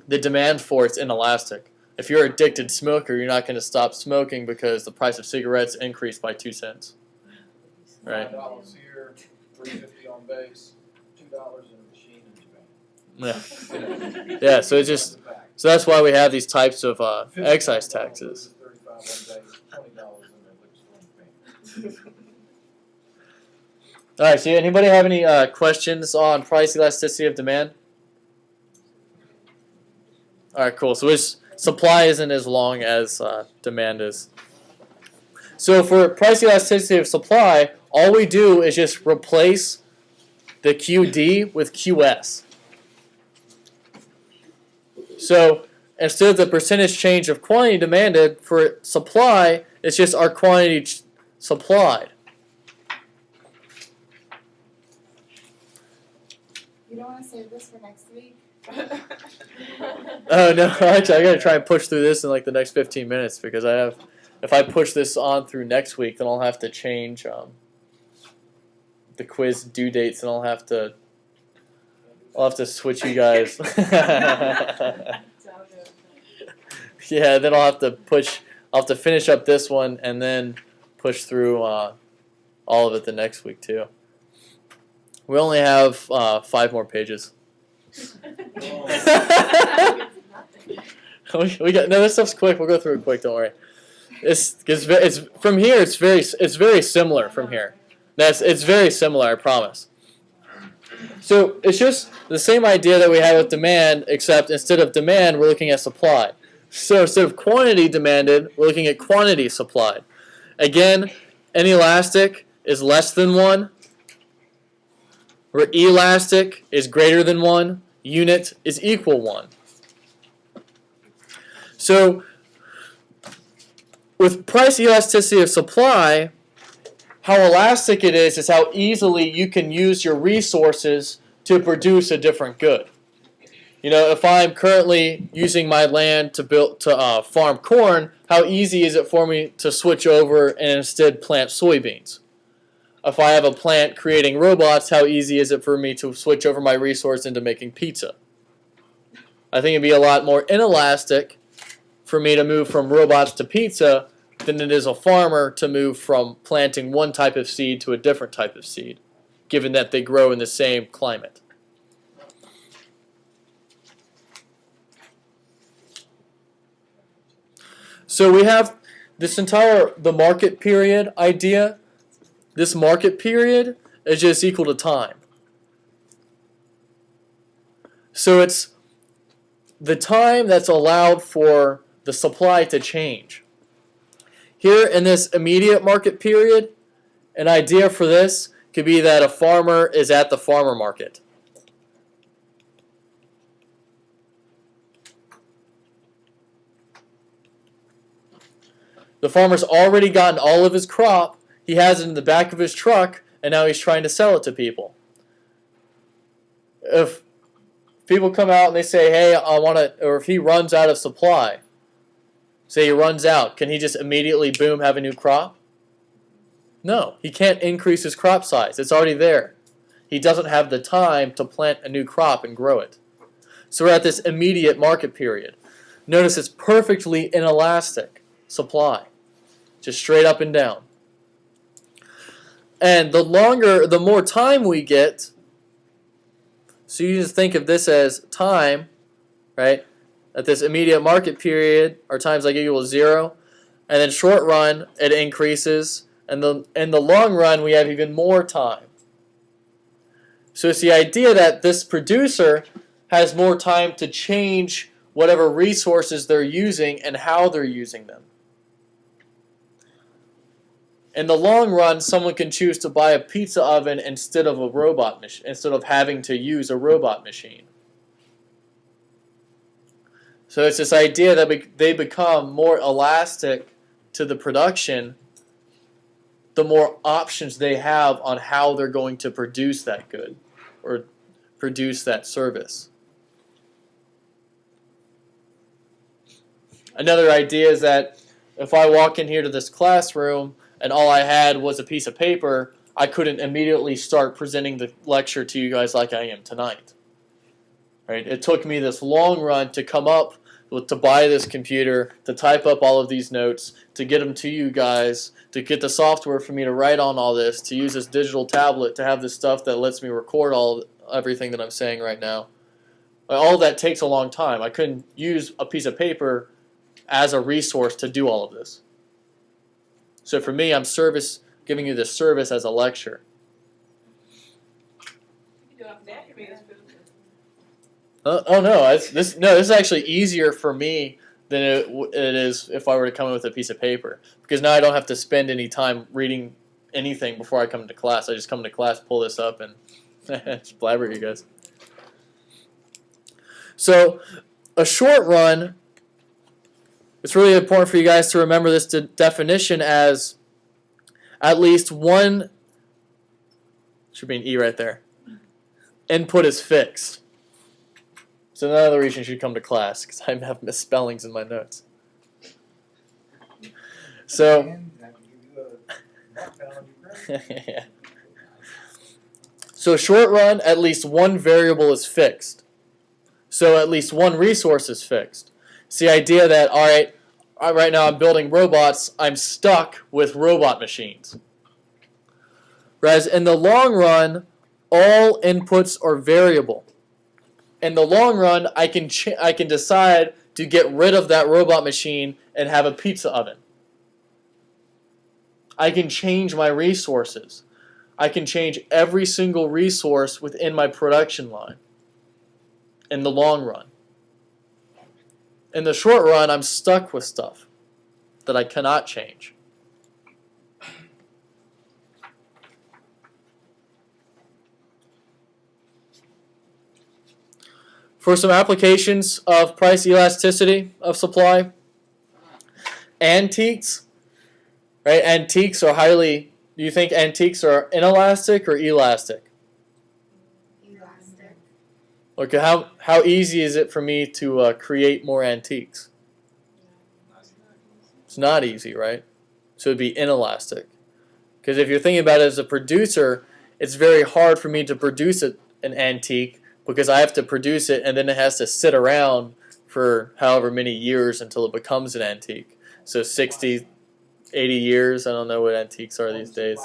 [SPEAKER 1] the demand for it's inelastic. If you're an addicted smoker, you're not going to stop smoking because the price of cigarettes increased by 2 cents. Right.
[SPEAKER 3] $5 here, $3.50 on base, $2 in a machine in Japan.
[SPEAKER 1] Yeah. So that's why we have these types of excise taxes.
[SPEAKER 3] $35 on base, $20 in the liquor store in Japan.
[SPEAKER 1] All right. So anybody have any questions on price elasticity of demand? All right, cool. So supply isn't as long as demand is. So for price elasticity of supply, all we do is just replace the QD with QS. So instead of the percentage change of quantity demanded for supply, it's just our quantity supplied.
[SPEAKER 4] You don't wanna save this for next week?
[SPEAKER 1] Oh no! Actually, I gotta try and push through this in like the next 15 minutes because if I push this on through next week, then I'll have to change the quiz due dates, and I'll have to switch you guys. Yeah, then I'll have to finish up this one and then push through all of it the next week too. We only have 5 more pages. we got no. This stuff's quick. We'll go through it quick. Don't worry. It's from here. It's very similar from here. It's very similar. I promise. So it's just the same idea that we had with demand, except instead of demand, we're looking at supply. So instead of quantity demanded, we're looking at quantity supplied. Again, inelastic is less than 1. Where elastic is greater than 1, unit is equal 1. So with price elasticity of supply, how elastic it is how easily you can use your resources to produce a different good. You know, if I'm currently using my land to farm corn, how easy is it for me to switch over and instead plant soybeans? If I have a plant creating robots, how easy is it for me to switch over my resource into making pizza? I think it'd be a lot more inelastic for me to move from robots to pizza than it is a farmer to move from planting one type of seed to a different type of seed, given that they grow in the same climate. So we have the market period idea. This market period is just equal to time. So it's the time that's allowed for the supply to change. Here in this immediate market period, an idea for this could be that a farmer is at the farmer market. The farmer's already gotten all of his crop. He has it in the back of his truck, and now he's trying to sell it to people. If people come out and they say, hey, I want to, or if he runs out of supply, say he runs out, can he just immediately, boom, have a new crop? No, he can't increase his crop size. It's already there. He doesn't have the time to plant a new crop and grow it. So we're at this immediate market period. Notice it's perfectly inelastic supply, just straight up and down. And the more time we get, so you just think of this as time, right? at this immediate market period, our times like equals 0, and then short run it increases, and in the long run we have even more time. So it's the idea that this producer has more time to change whatever resources they're using and how they're using them. In the long run, someone can choose to buy a pizza oven instead of a robot machine, instead of having to use a robot machine. So it's this idea that they become more elastic to the production the more options they have on how they're going to produce that good or produce that service. Another idea is that if I walk in here to this classroom and all I had was a piece of paper, I couldn't immediately start presenting the lecture to you guys like I am tonight. Right? It took me this long run to come up to buy this computer, to type up all of these notes, to get them to you guys, to get the software for me to write on all this, to use this digital tablet to have this stuff that lets me record everything that I'm saying right now. All of that takes a long time. I couldn't use a piece of paper as a resource to do all of this. So for me, I'm giving you this service as a lecture. Oh no! This is actually easier for me than it is if I were to come in with a piece of paper, because now I don't have to spend any time reading anything before I come into class. I just come into class, pull this up, and just blabber you guys. So a short run. It's really important for you guys to remember this definition as at least one. Should be an E right there. Input is fixed. So another reason you should come to class, because I have misspellings in my notes. So, yeah. So short run, at least one variable is fixed. So at least one resource is fixed. It's the idea that, all right, right now I'm building robots, I'm stuck with robot machines. Whereas in the long run, all inputs are variable. In the long run, I can decide to get rid of that robot machine and have a pizza oven. I can change my resources. I can change every single resource within my production line in the long run. In the short run, I'm stuck with stuff that I cannot change. For some applications of price elasticity of supply, antiques, right? Antiques are do you think antiques are inelastic or elastic?
[SPEAKER 4] Elastic.
[SPEAKER 1] Okay, how easy is it for me to create more antiques? It's not easy, right? So it'd be inelastic. Because if you're thinking about it as a producer, it's very hard for me to produce an antique, because I have to produce it and then it has to sit around for however many years until it becomes an antique. So 60, 80 years, I don't know what antiques are these days.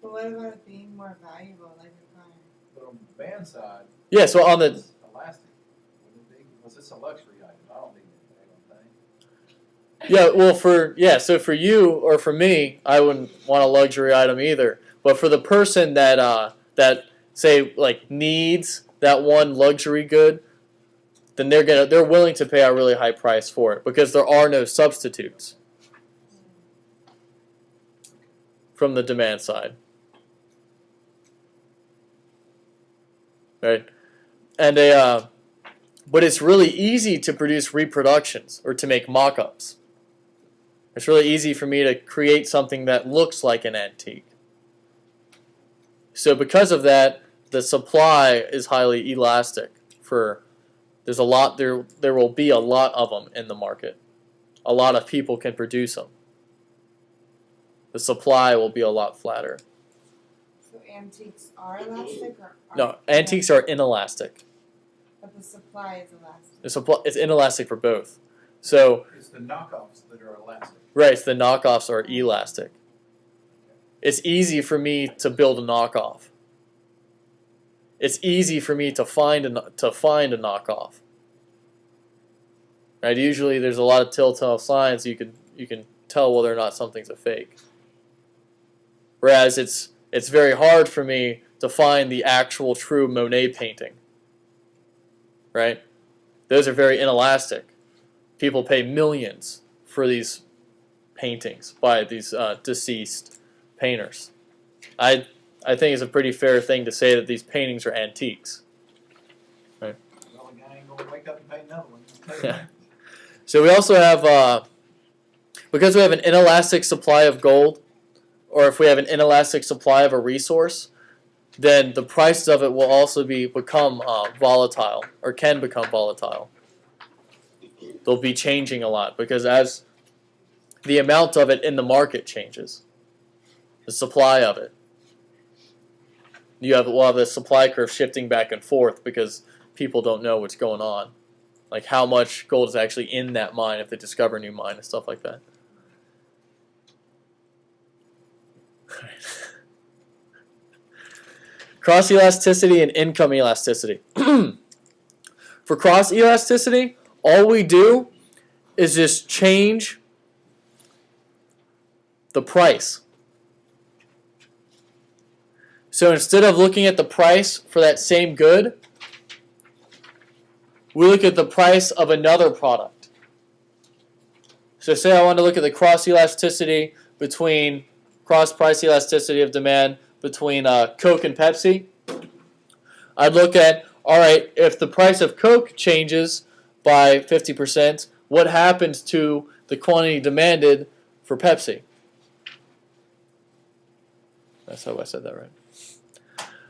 [SPEAKER 4] But what about it being more valuable, like a car?
[SPEAKER 3] But on the band side.
[SPEAKER 1] Yeah, so on the...
[SPEAKER 3] It's elastic. Because it's a luxury item. I don't need anything.
[SPEAKER 1] Yeah, so for you or for me, I wouldn't want a luxury item either. But for the person that say like needs that one luxury good, then they're willing to pay a really high price for it, because there are no substitutes from the demand side. Right? And but it's really easy to produce reproductions or to make mock-ups. It's really easy for me to create something that looks like an antique. So because of that, the supply is highly elastic. There will be a lot of them in the market. A lot of people can produce them. The supply will be a lot flatter.
[SPEAKER 4] So antiques are elastic or
[SPEAKER 1] No, antiques are inelastic.
[SPEAKER 4] But the supply is elastic.
[SPEAKER 1] It's inelastic for both. So
[SPEAKER 3] It's the knockoffs that are elastic.
[SPEAKER 1] right, so the knockoffs are elastic. It's easy for me to build a knockoff. It's easy for me to find a knockoff. Right? Usually there's a lot of telltale signs you can tell whether or not something's a fake. Whereas it's very hard for me to find the actual true Monet painting. Right? Those are very inelastic. People pay millions for these paintings by these deceased painters. I think it's a pretty fair thing to say that these paintings are antiques. Right?
[SPEAKER 3] Well, the guy ain't gonna wake up and paint another one. I'll tell you that.
[SPEAKER 1] So we also have, because we have an inelastic supply of gold, or if we have an inelastic supply of a resource, then the prices of it will also become volatile, or can become volatile. They'll be changing a lot, because as the amount of it in the market changes, the supply of it, we'll have the supply curve shifting back and forth because people don't know what's going on. Like how much gold is actually in that mine if they discover a new mine and stuff like that. Cross elasticity and income elasticity. For cross elasticity, all we do is just change the price. So instead of looking at the price for that same good, we look at the price of another product. So say I want to look at the cross elasticity between cross price elasticity of demand between Coke and Pepsi. I'd look at, all right, if the price of Coke changes by 50%, what happens to the quantity demanded for Pepsi? That's how I said that right.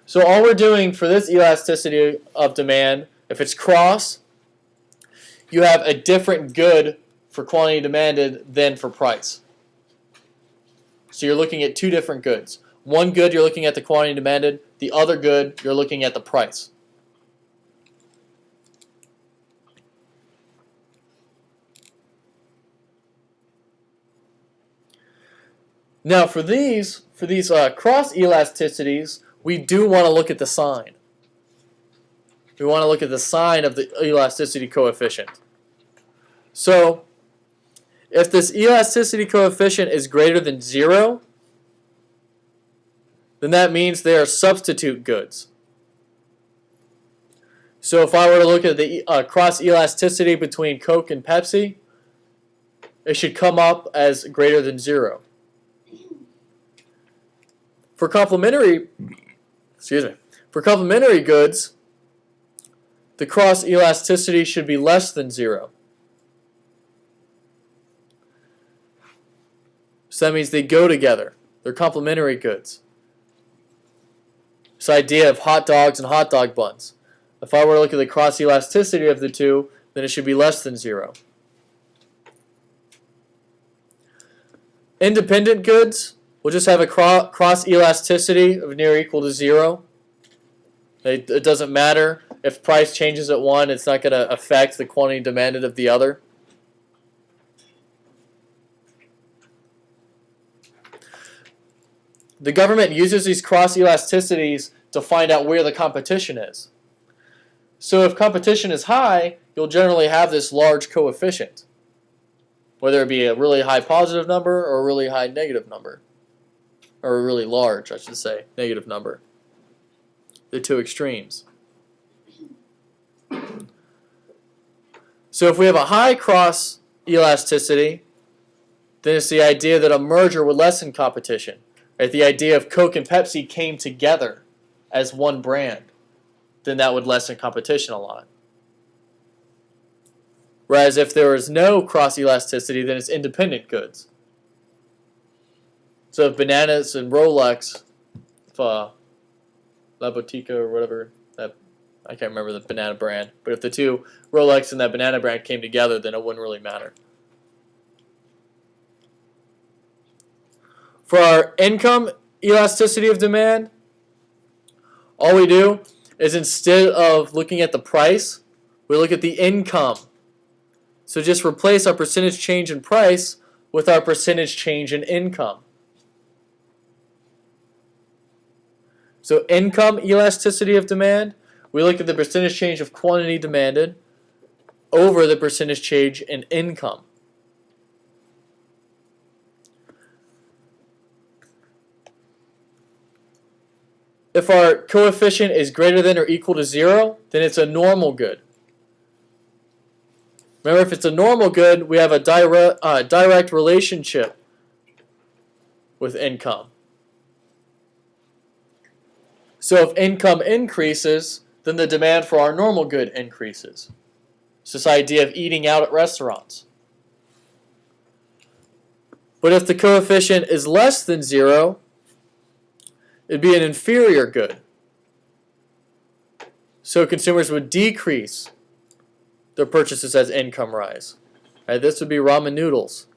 [SPEAKER 1] So all we're doing for this elasticity of demand, if it's cross, you have a different good for quantity demanded than for price. So you're looking at two different goods. One good, you're looking at the quantity demanded. The other good, you're looking at the price. Now for these cross elasticities, we do want to look at the sign. We want to look at the sign of the elasticity coefficient. So if this elasticity coefficient is greater than 0, then that means they are substitute goods. So if I were to look at the cross elasticity between Coke and Pepsi, it should come up as greater than 0. For complementary goods, the cross elasticity should be less than 0. So that means they go together. They're complementary goods. This idea of hot dogs and hot dog buns. If I were to look at the cross elasticity of the two, then it should be less than 0. Independent goods will just have a cross elasticity of near equal to 0. It doesn't matter if price changes at one, it's not going to affect the quantity demanded of the other. The government uses these cross elasticities to find out where the competition is. So if competition is high, you'll generally have this large coefficient, whether it be a really high positive number or a really high negative number, or a really large, I should say, negative number. The two extremes. So if we have a high cross elasticity, then it's the idea that a merger would lessen competition. Right? The idea of Coke and Pepsi came together as one brand, then that would lessen competition a lot. Whereas if there is no cross elasticity, then it's independent goods. So if bananas and Rolex, if La Botica or whatever, I can't remember the banana brand, but if the two, Rolex and that banana brand, came together, then it wouldn't really matter. For our income elasticity of demand, all we do is instead of looking at the price, we look at the income. So just replace our percentage change in price with our percentage change in income. So income elasticity of demand, we look at the percentage change of quantity demanded over the percentage change in income. If our coefficient is greater than or equal to 0, then it's a normal good. Remember, if it's a normal good, we have a direct relationship with income. So if income increases, then the demand for our normal good increases. It's this idea of eating out at restaurants. But if the coefficient is less than 0, it'd be an inferior good. So consumers would decrease their purchases as income rise. Right, this would be ramen noodles.